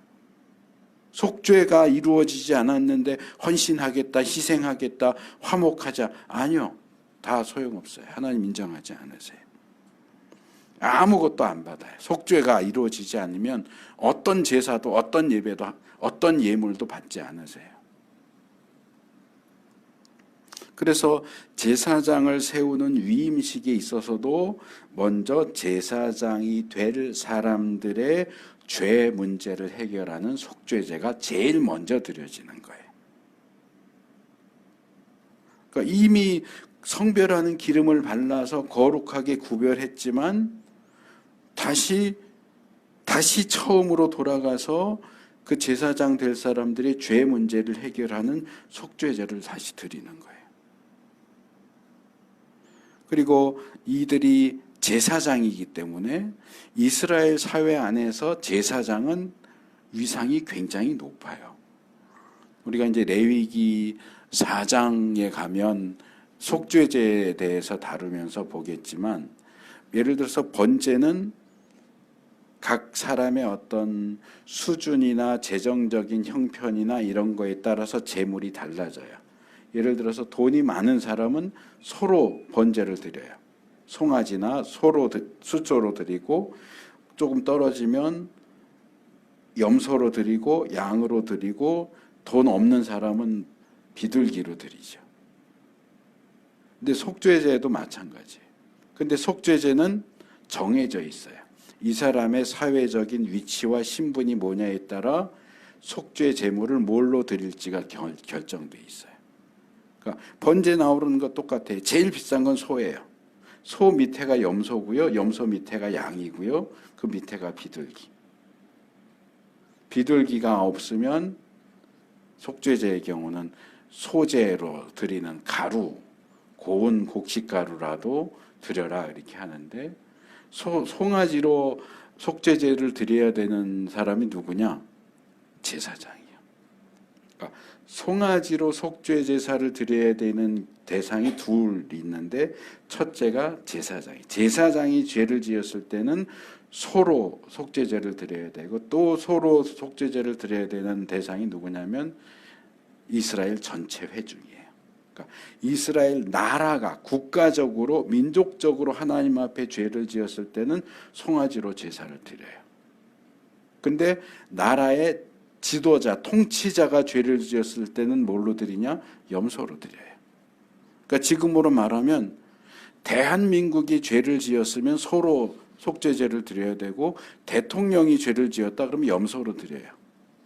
속죄가 이루어지지 않았는데 헌신하겠다, 희생하겠다, 화목하자. 아니요. 다 소용없어요. 하나님 인정하지 않으세요. 아무것도 안 받아요. 속죄가 이루어지지 않으면 어떤 제사도 어떤 예배도 어떤 예물도 받지 않으세요. 그래서 제사장을 세우는 위임식에 있어서도 먼저 제사장이 될 사람들의 죄 문제를 해결하는 속죄제가 제일 먼저 드려지는 거예요. 그러니까 이미 성별하는 기름을 발라서 거룩하게 구별했지만 다시 처음으로 돌아가서 그 제사장 될 사람들의 죄 문제를 해결하는 속죄제를 다시 드리는 거예요. 그리고 이들이 제사장이기 때문에 이스라엘 사회 안에서 제사장은 위상이 굉장히 높아요. 우리가 이제 레위기 4장에 가면 속죄제에 대해서 다루면서 보겠지만, 예를 들어서 번제는 각 사람의 어떤 수준이나 재정적인 형편이나 이런 거에 따라서 제물이 달라져요. 예를 들어서 돈이 많은 사람은 소로 번제를 드려요. 송아지나 수초로 드리고, 조금 떨어지면 염소로 드리고 양으로 드리고, 돈 없는 사람은 비둘기로 드리죠. 근데 속죄제도 마찬가지예요. 근데 속죄제는 정해져 있어요. 이 사람의 사회적인 위치와 신분이 뭐냐에 따라 속죄 제물을 뭘로 드릴지가 결정돼 있어요. 그러니까 번제 나오는 것 똑같아요. 제일 비싼 건 소예요. 소 밑에가 염소고요. 염소 밑에가 양이고요. 그 밑에가 비둘기. 비둘기가 없으면 속죄제의 경우는 소제로 드리는 가루, 고운 곡식가루라도 드려라 이렇게 하는데, 송아지로 속죄제를 드려야 되는 사람이 누구냐? 제사장이요. 그러니까 송아지로 속죄 제사를 드려야 되는 대상이 둘 있는데, 첫째가 제사장이. 제사장이 죄를 지었을 때는 소로 속죄제를 드려야 되고, 또 소로 속죄제를 드려야 되는 대상이 누구냐면 이스라엘 전체 회중이에요. 그러니까 이스라엘 나라가 국가적으로 민족적으로 하나님 앞에 죄를 지었을 때는 송아지로 제사를 드려요. 근데 나라의 지도자, 통치자가 죄를 지었을 때는 뭘로 드리냐? 염소로 드려요. 그러니까 지금으로 말하면 대한민국이 죄를 지었으면 소로 속죄제를 드려야 되고, 대통령이 죄를 지었다 그러면 염소로 드려요.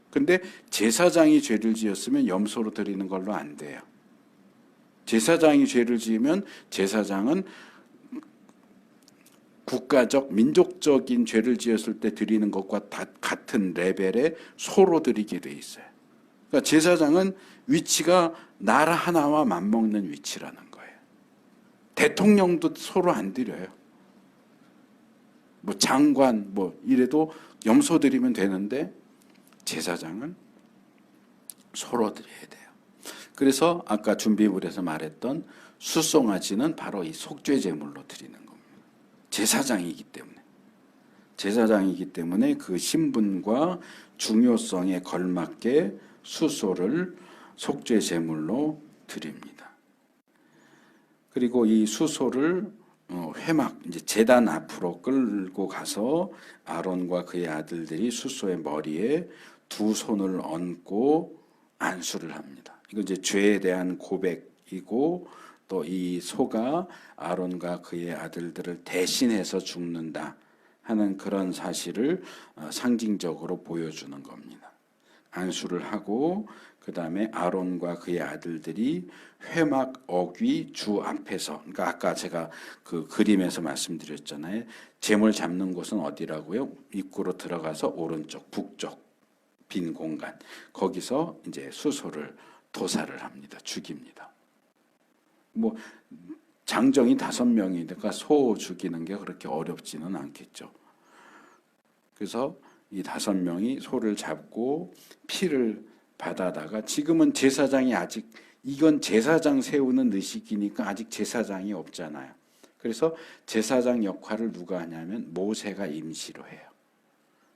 근데 제사장이 죄를 지었으면 염소로 드리는 걸로 안 돼요. 제사장이 죄를 지으면 제사장은 국가적, 민족적인 죄를 지었을 때 드리는 것과 같은 레벨의 소로 드리게 돼 있어요. 그러니까 제사장은 위치가 나라 하나와 맞먹는 위치라는 거예요. 대통령도 소로 안 드려요. 뭐 장관 뭐 이래도 염소 드리면 되는데 제사장은 소로 드려야 돼요. 그래서 아까 준비물에서 말했던 수송아지는 바로 이 속죄 제물로 드리는 겁니다. 제사장이기 때문에 그 신분과 중요성에 걸맞게 수소를 속죄 제물로 드립니다. 그리고 이 수소를 회막, 이제 제단 앞으로 끌고 가서 아론과 그의 아들들이 수소의 머리에 두 손을 얹고 안수를 합니다. 이거 이제 죄에 대한 고백이고, 또 이 소가 아론과 그의 아들들을 대신해서 죽는다 하는 그런 사실을 상징적으로 보여주는 겁니다. 안수를 하고, 그 다음에 아론과 그의 아들들이 회막 어귀 주 앞에서, 그러니까 아까 제가 그 그림에서 말씀드렸잖아요. 제물 잡는 곳은 어디라고요? 입구로 들어가서 오른쪽, 북쪽 빈 공간, 거기서 이제 수소를 도살을 합니다. 죽입니다. 뭐 장정이 5명이니까 소 죽이는 게 그렇게 어렵지는 않겠죠. 그래서 이 5명이 소를 잡고 피를 받아다가, 지금은 제사장이 아직, 이건 제사장 세우는 의식이니까 아직 제사장이 없잖아요. 그래서 제사장 역할을 누가 하냐면 모세가 임시로 해요.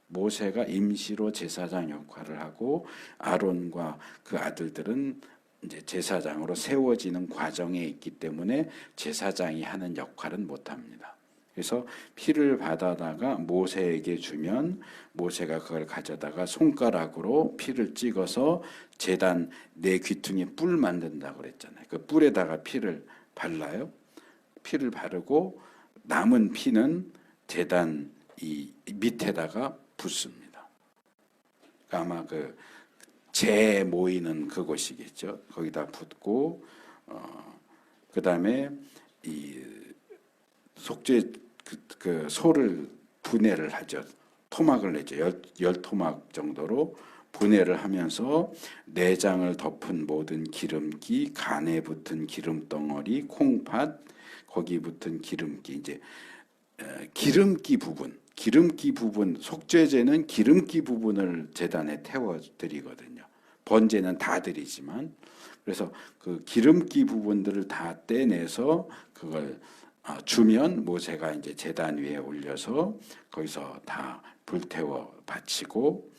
모세가 임시로 제사장 역할을 하고 아론과 그 아들들은 이제 제사장으로 세워지는 과정에 있기 때문에 제사장이 하는 역할은 못합니다. 그래서 피를 받아다가 모세에게 주면 모세가 그걸 가져다가 손가락으로 피를 찍어서 제단 네 귀퉁이에 뿔 만든다고 그랬잖아요. 그 뿔에다가 피를 발라요. 피를 바르고 남은 피는 제단 이 밑에다가 붓습니다. 아마 재 모이는 그곳이겠죠. 거기다 붓고 그다음에 이 속죄 그 소를 분해를 하죠. 토막을 내죠. 열 토막 정도로 분해를 하면서 내장을 덮은 모든 기름기, 간에 붙은 기름덩어리, 콩팥, 거기 붙은 기름기, 이제 기름기 부분, 속죄제는 기름기 부분을 제단에 태워 드리거든요. 번제는 다 드리지만, 그래서 그 기름기 부분들을 다 떼내서 그걸 주면 모세가 이제 제단 위에 올려서 거기서 다 불태워 바치고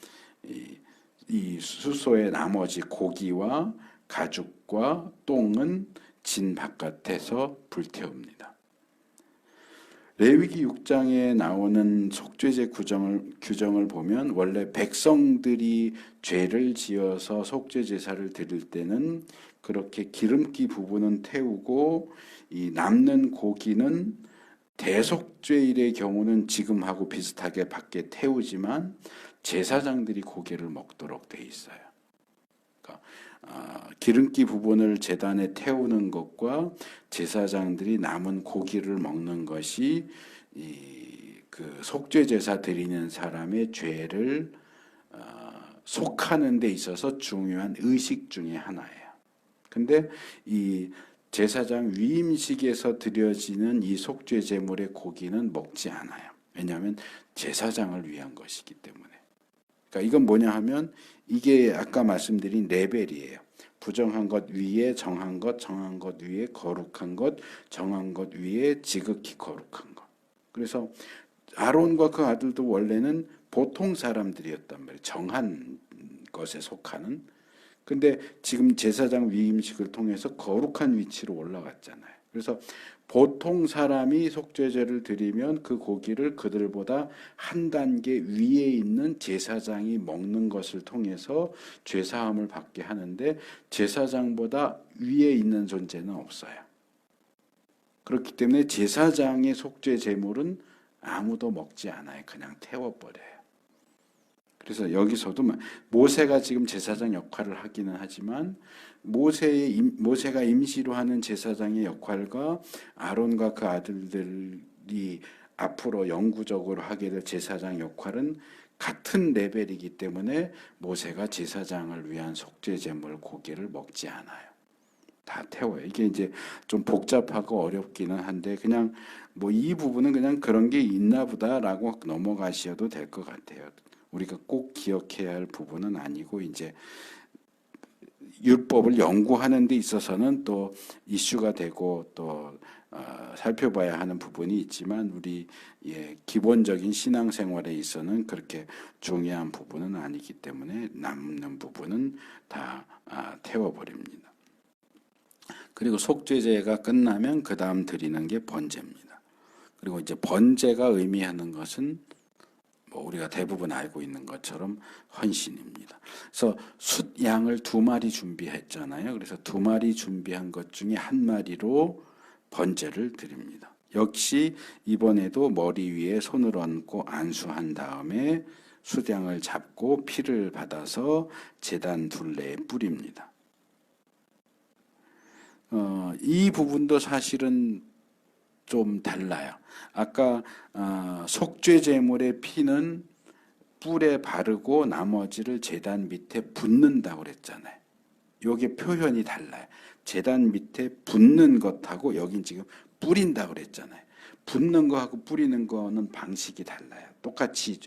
이 수소의 나머지 고기와 가죽과 똥은 진 바깥에서 불태웁니다. 레위기 6장에 나오는 속죄제 규정을 보면 원래 백성들이 죄를 지어서 속죄 제사를 드릴 때는 그렇게 기름기 부분은 태우고 이 남는 고기는 대속죄일의 경우는 지금하고 비슷하게 밖에 태우지만 제사장들이 고기를 먹도록 돼 있어요. 그러니까 기름기 부분을 제단에 태우는 것과 제사장들이 남은 고기를 먹는 것이 그 속죄 제사 드리는 사람의 죄를 속하는 데 있어서 중요한 의식 중에 하나예요. 근데 이 제사장 위임식에서 드려지는 이 속죄 제물의 고기는 먹지 않아요. 왜냐하면 제사장을 위한 것이기 때문에. 그러니까 이건 뭐냐 하면 이게 아까 말씀드린 레벨이에요. 부정한 것 위에 정한 것, 정한 것 위에 거룩한 것, 정한 것 위에 지극히 거룩한 것. 그래서 아론과 그 아들도 원래는 보통 사람들이었단 말이에요. 정한 것에 속하는. 근데 지금 제사장 위임식을 통해서 거룩한 위치로 올라갔잖아요. 그래서 보통 사람이 속죄제를 드리면 그 고기를 그들보다 한 단계 위에 있는 제사장이 먹는 것을 통해서 죄사함을 받게 하는데 제사장보다 위에 있는 존재는 없어요. 그렇기 때문에 제사장의 속죄 제물은 아무도 먹지 않아요. 그냥 태워버려요. 그래서 여기서도 모세가 지금 제사장 역할을 하기는 하지만 모세가 임시로 하는 제사장의 역할과 아론과 그 아들들이 앞으로 영구적으로 하게 될 제사장 역할은 같은 레벨이기 때문에 모세가 제사장을 위한 속죄 제물 고기를 먹지 않아요. 다 태워요. 이게 이제 좀 복잡하고 어렵기는 한데 그냥 이 부분은 그냥 그런 게 있나 보다라고 넘어가셔도 될 것 같아요. 우리가 꼭 기억해야 할 부분은 아니고 이제 율법을 연구하는 데 있어서는 또 이슈가 되고 또 살펴봐야 하는 부분이 있지만 우리 기본적인 신앙생활에 있어서는 그렇게 중요한 부분은 아니기 때문에 남는 부분은 다 태워버립니다. 그리고 속죄제가 끝나면 그 다음 드리는 게 번제입니다. 그리고 이제 번제가 의미하는 것은 우리가 대부분 알고 있는 것처럼 헌신입니다. 그래서 숫양을 2마리 준비했잖아요. 그래서 2마리 준비한 것 중에 1마리로 번제를 드립니다. 역시 이번에도 머리 위에 손을 얹고 안수한 다음에 숫양을 잡고 피를 받아서 제단 둘레에 뿌립니다. 이 부분도 사실은 좀 달라요. 아까 속죄 제물의 피는 뿔에 바르고 나머지를 제단 밑에 붓는다고 그랬잖아요. 이게 표현이 달라요. 제단 밑에 붓는 것하고 여긴 지금 뿌린다고 그랬잖아요. 붓는 거하고 뿌리는 거는 방식이 달라요. 똑같이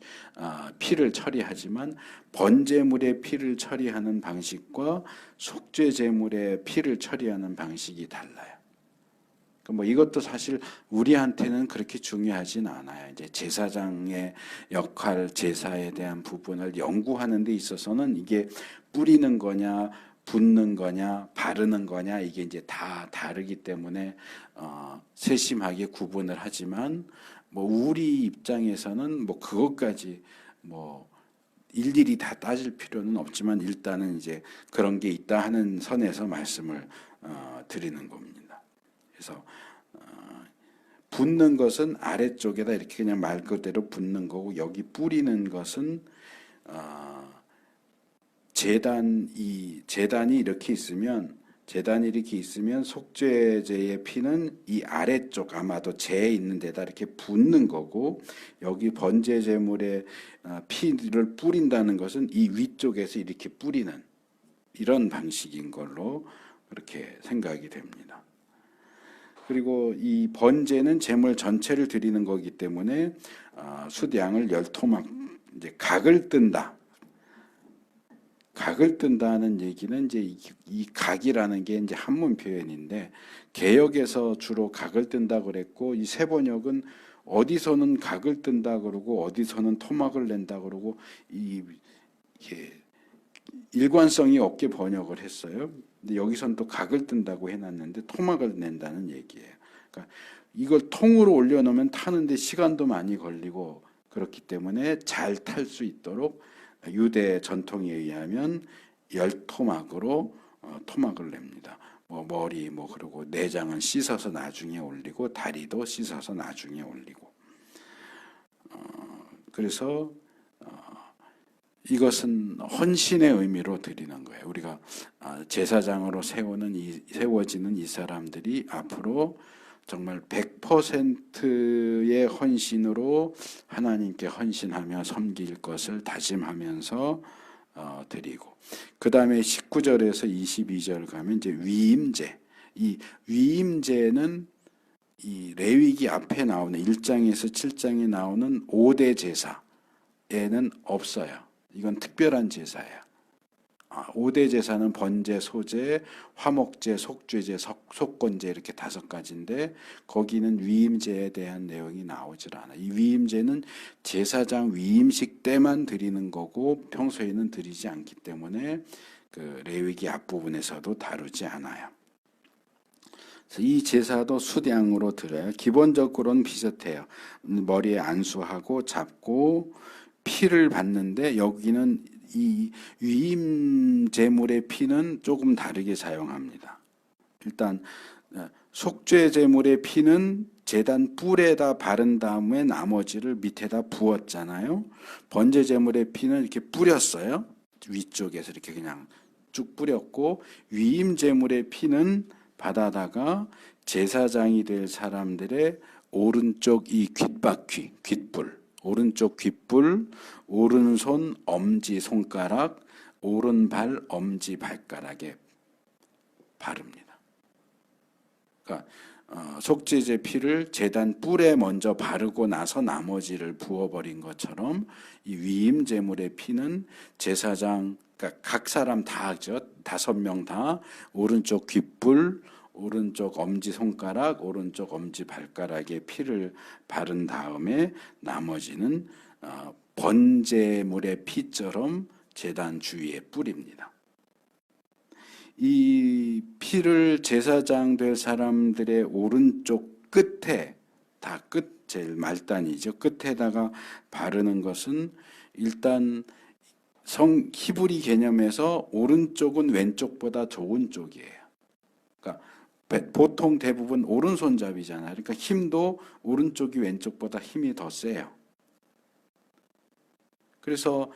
피를 처리하지만 번제물의 피를 처리하는 방식과 속죄 제물의 피를 처리하는 방식이 달라요. 뭐 이것도 사실 우리한테는 그렇게 중요하진 않아요. 이제 제사장의 역할, 제사에 대한 부분을 연구하는 데 있어서는 이게 뿌리는 거냐, 붓는 거냐, 바르는 거냐 이게 이제 다 다르기 때문에 세심하게 구분을 하지만 뭐 우리 입장에서는 뭐 그것까지 뭐 일일이 다 따질 필요는 없지만 일단은 이제 그런 게 있다 하는 선에서 말씀을 드리는 겁니다. 그래서 붓는 것은 아래쪽에다 이렇게 그냥 말 그대로 붓는 거고 여기 뿌리는 것은 재단이 이렇게 있으면 속죄제의 피는 이 아래쪽 아마도 재 있는 데다 이렇게 붓는 거고 여기 번제 제물의 피를 뿌린다는 것은 이 위쪽에서 이렇게 뿌리는 이런 방식인 걸로 그렇게 생각이 됩니다. 그리고 이 번제는 제물 전체를 드리는 거기 때문에 숫양을 10토막 이제 각을 뜬다. 각을 뜬다는 얘기는 이제 이 각이라는 게 이제 한문 표현인데 개역에서 주로 각을 뜬다 그랬고 이 세번역은 어디서는 각을 뜬다 그러고 어디서는 토막을 낸다 그러고 이게 일관성이 없게 번역을 했어요. 근데 여기선 또 각을 뜬다고 해놨는데 토막을 낸다는 얘기예요. 그러니까 이걸 통으로 올려놓으면 타는데 시간도 많이 걸리고 그렇기 때문에 잘 탈 수 있도록 유대 전통에 의하면 10토막으로 토막을 냅니다. 뭐 머리 그리고 내장은 씻어서 나중에 올리고 다리도 씻어서 나중에 올리고 그래서 이것은 헌신의 의미로 드리는 거예요. 우리가 제사장으로 세워지는 이 사람들이 앞으로 정말 100%의 헌신으로 하나님께 헌신하며 섬길 것을 다짐하면서 드리고 그 다음에 19절에서 22절 가면 이제 위임제. 이 위임제는 이 레위기 앞에 나오는 1장에서 7장에 나오는 5대 제사에는 없어요. 이건 특별한 제사예요. 5대 제사는 번제, 소제, 화목제, 속죄제, 속건제 이렇게 5가지인데 거기는 위임제에 대한 내용이 나오질 않아요. 이 위임제는 제사장 위임식 때만 드리는 거고 평소에는 드리지 않기 때문에 그 레위기 앞부분에서도 다루지 않아요. 그래서 이 제사도 수량으로 드려요. 기본적으로는 비슷해요. 머리에 안수하고 잡고 피를 받는데 여기는 이 위임 제물의 피는 조금 다르게 사용합니다. 일단 속죄 제물의 피는 제단 뿔에다 바른 다음에 나머지를 밑에다 부었잖아요. 번제 제물의 피는 이렇게 뿌렸어요. 위쪽에서 이렇게 그냥 쭉 뿌렸고 위임 제물의 피는 받아다가 제사장이 될 사람들의 오른쪽 이 귓바퀴, 귓불 오른쪽 귓불, 오른손 엄지 손가락, 오른발 엄지 발가락에 바릅니다. 그러니까 속죄제 피를 제단 뿔에 먼저 바르고 나서 나머지를 부어버린 것처럼 이 위임 제물의 피는 제사장 그러니까 각 사람 다 하죠. 5명 다 오른쪽 귓불, 오른쪽 엄지손가락, 오른쪽 엄지발가락에 피를 바른 다음에 나머지는 번제물의 피처럼 제단 주위에 뿌립니다. 이 피를 제사장 될 사람들의 오른쪽 끝에 제일 말단이죠. 끝에다가 바르는 것은 일단 히브리 개념에서 오른쪽은 왼쪽보다 좋은 쪽이에요. 그러니까 보통 대부분 오른손잡이잖아요. 그러니까 힘도 오른쪽이 왼쪽보다 힘이 더 세요. 그래서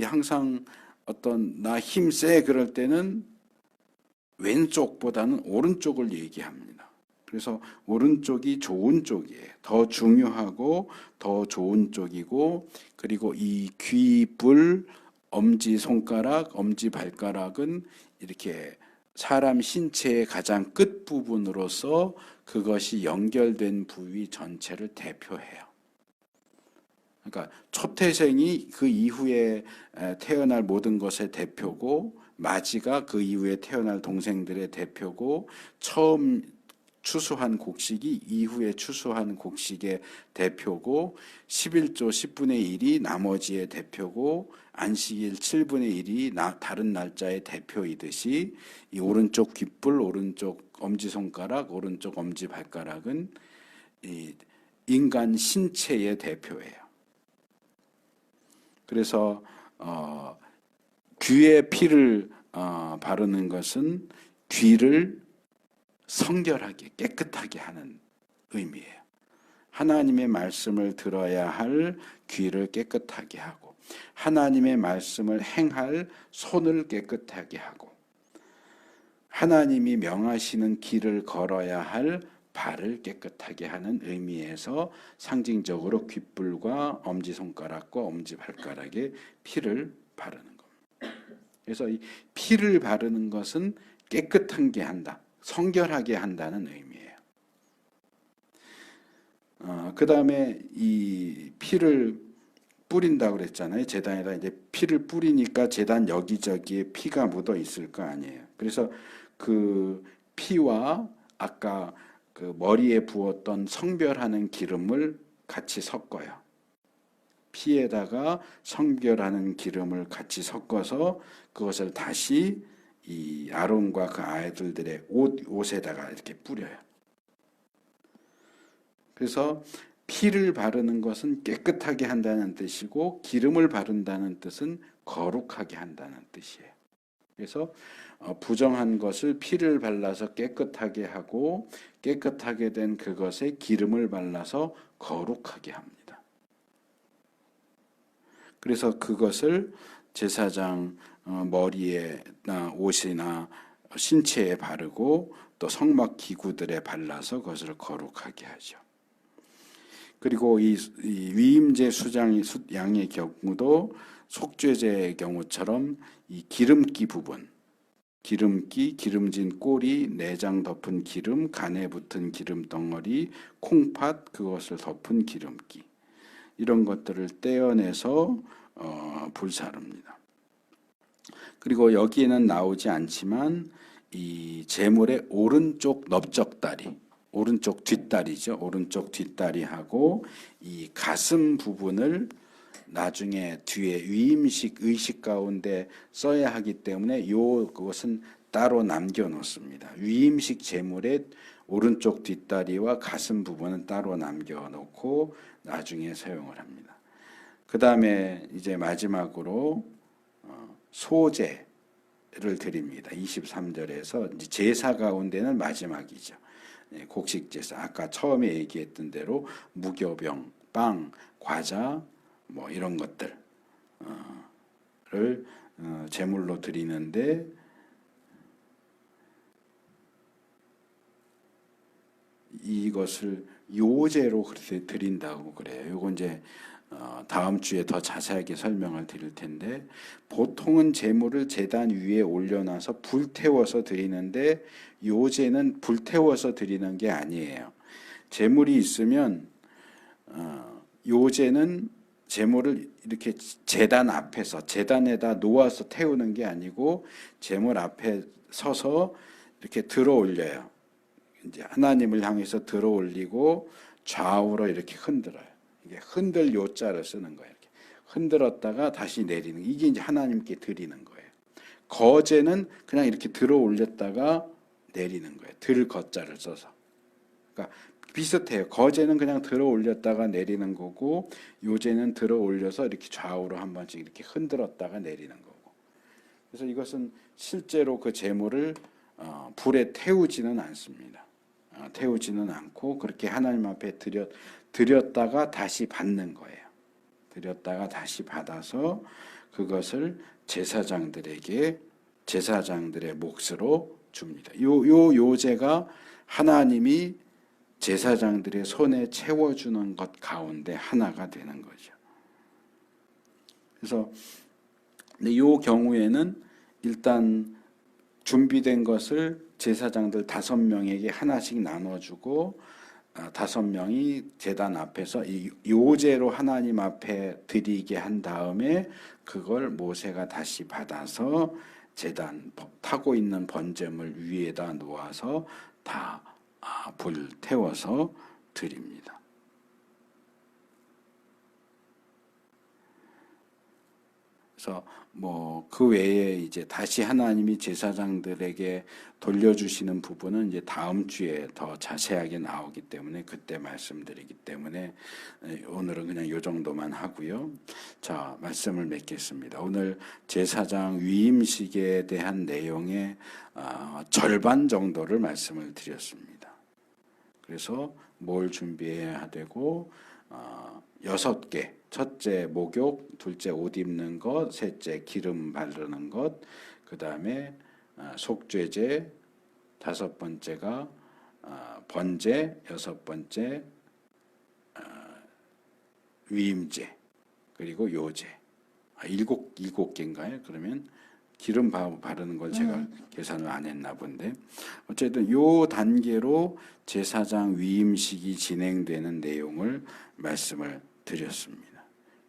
항상 나 힘 세 그럴 때는 왼쪽보다는 오른쪽을 얘기합니다. 그래서 오른쪽이 좋은 쪽이에요. 더 중요하고 더 좋은 쪽이고 그리고 이 귀불, 엄지손가락, 엄지발가락은 이렇게 사람 신체의 가장 끝부분으로서 그것이 연결된 부위 전체를 대표해요. 그러니까 초태생이 그 이후에 태어날 모든 것의 대표고 마지가 그 이후에 태어날 동생들의 대표고 처음 추수한 곡식이 이후에 추수한 곡식의 대표고 11조 10분의 1이 나머지의 대표고 안식일 7분의 1이 다른 날짜의 대표이듯이 이 오른쪽 귓불, 오른쪽 엄지손가락, 오른쪽 엄지발가락은 이 인간 신체의 대표예요. 그래서 귀에 피를 바르는 것은 귀를 성결하게 깨끗하게 하는 의미예요. 하나님의 말씀을 들어야 할 귀를 깨끗하게 하고 하나님의 말씀을 행할 손을 깨끗하게 하고 하나님이 명하시는 길을 걸어야 할 발을 깨끗하게 하는 의미에서 상징적으로 귓불과 엄지손가락과 엄지발가락에 피를 바르는 겁니다. 그래서 이 피를 바르는 것은 깨끗하게 한다, 성결하게 한다는 의미예요. 그 다음에 이 피를 뿌린다고 그랬잖아요. 제단에다 이제 피를 뿌리니까 제단 여기저기에 피가 묻어 있을 거 아니에요. 그래서 그 피와 아까 그 머리에 부었던 성별하는 기름을 같이 섞어요. 피에다가 성별하는 기름을 같이 섞어서 그것을 다시 이 아론과 그 아이들의 옷에다가 이렇게 뿌려요. 그래서 피를 바르는 것은 깨끗하게 한다는 뜻이고 기름을 바른다는 뜻은 거룩하게 한다는 뜻이에요. 그래서 부정한 것을 피를 발라서 깨끗하게 하고 깨끗하게 된 그것에 기름을 발라서 거룩하게 합니다. 그래서 그것을 제사장 머리에나 옷이나 신체에 바르고 또 성막 기구들에 발라서 그것을 거룩하게 하죠. 그리고 이 위임제 양의 경우도 속죄제의 경우처럼 이 기름기 부분, 기름기, 기름진 꼬리, 내장 덮은 기름, 간에 붙은 기름 덩어리, 콩팥 그것을 덮은 기름기 이런 것들을 떼어내서 불사릅니다. 그리고 여기에는 나오지 않지만 이 제물의 오른쪽 넓적다리, 오른쪽 뒷다리죠. 오른쪽 뒷다리하고 이 가슴 부분을 나중에 뒤에 위임식 의식 가운데 써야 하기 때문에 그것은 따로 남겨 놓습니다. 위임식 제물의 오른쪽 뒷다리와 가슴 부분은 따로 남겨 놓고 나중에 사용을 합니다. 그 다음에 이제 마지막으로 소제를 드립니다. 23절에서 제사 가운데는 마지막이죠. 곡식 제사, 아까 처음에 얘기했던 대로 무교병, 빵, 과자 뭐 이런 것들을 제물로 드리는데 이것을 요제로 그렇게 드린다고 그래요. 이건 이제 다음 주에 더 자세하게 설명을 드릴 텐데 보통은 제물을 제단 위에 올려놔서 불태워서 드리는데 요제는 불태워서 드리는 게 아니에요. 제물이 있으면 요제는 제물을 이렇게 제단 앞에서 제단에다 놓아서 태우는 게 아니고 제물 앞에 서서 이렇게 들어 올려요. 이제 하나님을 향해서 들어 올리고 좌우로 이렇게 흔들어요. 이게 흔들 요자를 쓰는 거예요. 이렇게 흔들었다가 다시 내리는 이게 이제 하나님께 드리는 거예요. 거제는 그냥 이렇게 들어 올렸다가 내리는 거예요. 들 거자를 써서. 그러니까 비슷해요. 거제는 그냥 들어 올렸다가 내리는 거고 요제는 들어 올려서 이렇게 좌우로 한 번씩 이렇게 흔들었다가 내리는 거고. 그래서 이것은 실제로 그 제물을 불에 태우지는 않습니다. 태우지는 않고 그렇게 하나님 앞에 드렸다가 다시 받는 거예요. 드렸다가 다시 받아서 그것을 제사장들의 몫으로 줍니다. 요제가 하나님이 제사장들의 손에 채워주는 것 가운데 하나가 되는 거죠. 그래서 이 경우에는 일단 준비된 것을 제사장들 5명에게 하나씩 나눠주고 5명이 제단 앞에서 이 요제로 하나님 앞에 드리게 한 다음에 그걸 모세가 다시 받아서 제단 타고 있는 번제물 위에다 놓아서 다 불 태워서 드립니다. 그래서 그 외에 이제 다시 하나님이 제사장들에게 돌려주시는 부분은 이제 다음 주에 더 자세하게 나오기 때문에 그때 말씀드리기 때문에 오늘은 그냥 요 정도만 하고요. 자, 말씀을 맺겠습니다. 오늘 제사장 위임식에 대한 내용의 절반 정도를 말씀을 드렸습니다. 그래서 뭘 준비해야 되고 6개, 첫째 목욕, 둘째 옷 입는 것, 셋째 기름 바르는 것, 그 다음에 속죄제, 다섯 번째가 번제, 여섯 번째 위임제, 그리고 요제. 일곱 개인가요? 그러면 기름 바르는 걸 제가 계산을 안 했나 본데 어쨌든 요 단계로 제사장 위임식이 진행되는 내용을 말씀을 드렸습니다.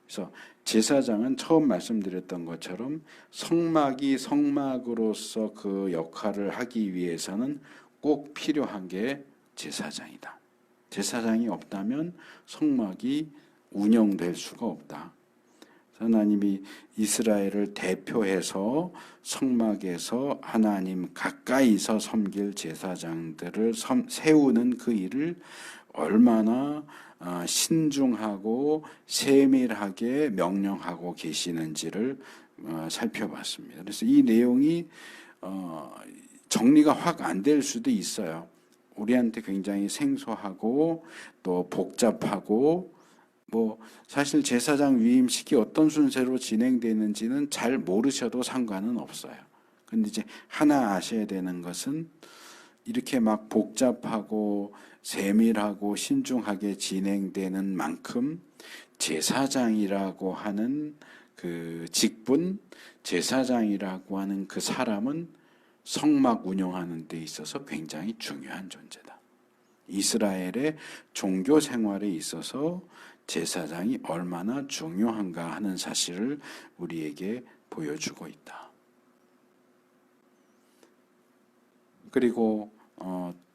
그래서 제사장은 처음 말씀드렸던 것처럼 성막이 성막으로서 그 역할을 하기 위해서는 꼭 필요한 게 제사장이다. 제사장이 없다면 성막이 운영될 수가 없다. 하나님이 이스라엘을 대표해서 성막에서 하나님 가까이서 섬길 제사장들을 세우는 그 일을 얼마나 신중하고 세밀하게 명령하고 계시는지를 살펴봤습니다. 그래서 이 내용이 정리가 확 안 될 수도 있어요. 우리한테 굉장히 생소하고 또 복잡하고 사실 제사장 위임식이 어떤 순서로 진행되는지는 잘 모르셔도 상관은 없어요. 근데 이제 하나 아셔야 되는 것은 이렇게 막 복잡하고 세밀하고 신중하게 진행되는 만큼 제사장이라고 하는 그 직분, 제사장이라고 하는 그 사람은 성막 운영하는 데 있어서 굉장히 중요한 존재다. 이스라엘의 종교 생활에 있어서 제사장이 얼마나 중요한가 하는 사실을 우리에게 보여주고 있다. 그리고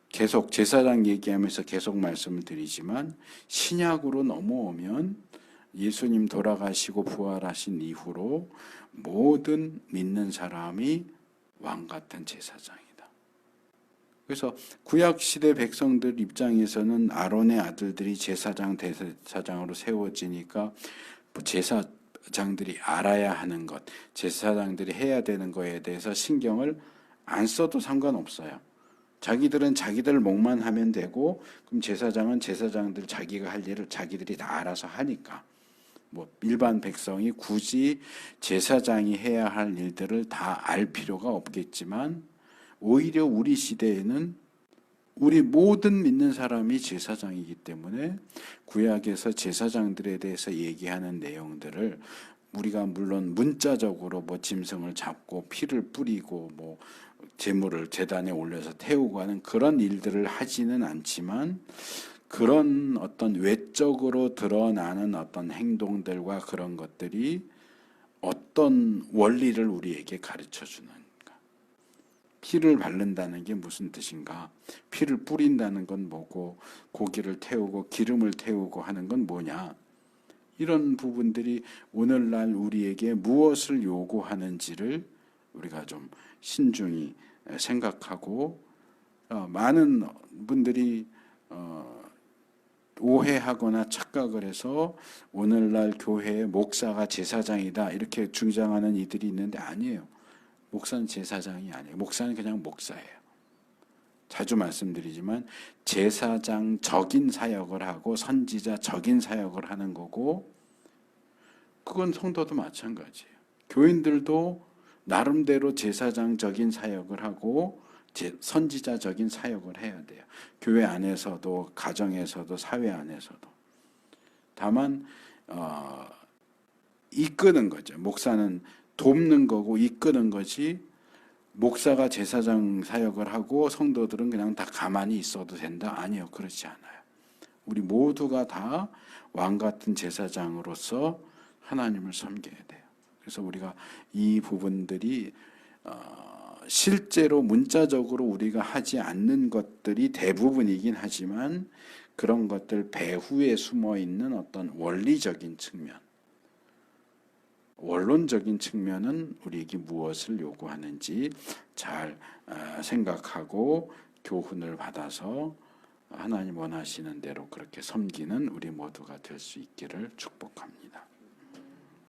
계속 제사장 얘기하면서 계속 말씀을 드리지만 신약으로 넘어오면 예수님 돌아가시고 부활하신 이후로 모든 믿는 사람이 왕 같은 제사장이다. 그래서 구약시대 백성들 입장에서는 아론의 아들들이 제사장, 대제사장으로 세워지니까 제사장들이 알아야 하는 것, 제사장들이 해야 되는 거에 대해서 신경을 안 써도 상관없어요. 자기들은 자기들 목만 하면 되고 그럼 제사장은 제사장들 자기가 할 일을 자기들이 다 알아서 하니까 일반 백성이 굳이 제사장이 해야 할 일들을 다 알 필요가 없겠지만 오히려 우리 시대에는 우리 모든 믿는 사람이 제사장이기 때문에 구약에서 제사장들에 대해서 얘기하는 내용들을 우리가 물론 문자적으로 짐승을 잡고 피를 뿌리고 제물을 제단에 올려서 태우고 하는 그런 일들을 하지는 않지만 그런 어떤 외적으로 드러나는 어떤 행동들과 그런 것들이 어떤 원리를 우리에게 가르쳐 주는가? 피를 바른다는 게 무슨 뜻인가? 피를 뿌린다는 건 뭐고 고기를 태우고 기름을 태우고 하는 건 뭐냐? 이런 부분들이 오늘날 우리에게 무엇을 요구하는지를 우리가 좀 신중히 생각하고 많은 분들이 오해하거나 착각을 해서 오늘날 교회의 목사가 제사장이다 이렇게 주장하는 이들이 있는데 아니에요. 목사는 제사장이 아니에요. 목사는 그냥 목사예요. 자주 말씀드리지만 제사장적인 사역을 하고 선지자적인 사역을 하는 거고 그건 성도도 마찬가지예요. 교인들도 나름대로 제사장적인 사역을 하고 선지자적인 사역을 해야 돼요. 교회 안에서도 가정에서도 사회 안에서도. 다만 이끄는 거죠. 목사는 돕는 거고 이끄는 거지 목사가 제사장 사역을 하고 성도들은 그냥 다 가만히 있어도 된다? 아니요. 그렇지 않아요. 우리 모두가 다 왕 같은 제사장으로서 하나님을 섬겨야 돼요. 그래서 우리가 이 부분들이 실제로 문자적으로 우리가 하지 않는 것들이 대부분이긴 하지만 그런 것들 배후에 숨어 있는 어떤 원리적인 측면, 원론적인 측면은 우리에게 무엇을 요구하는지 잘 생각하고 교훈을 받아서 하나님 원하시는 대로 그렇게 섬기는 우리 모두가 될 수 있기를 축복합니다.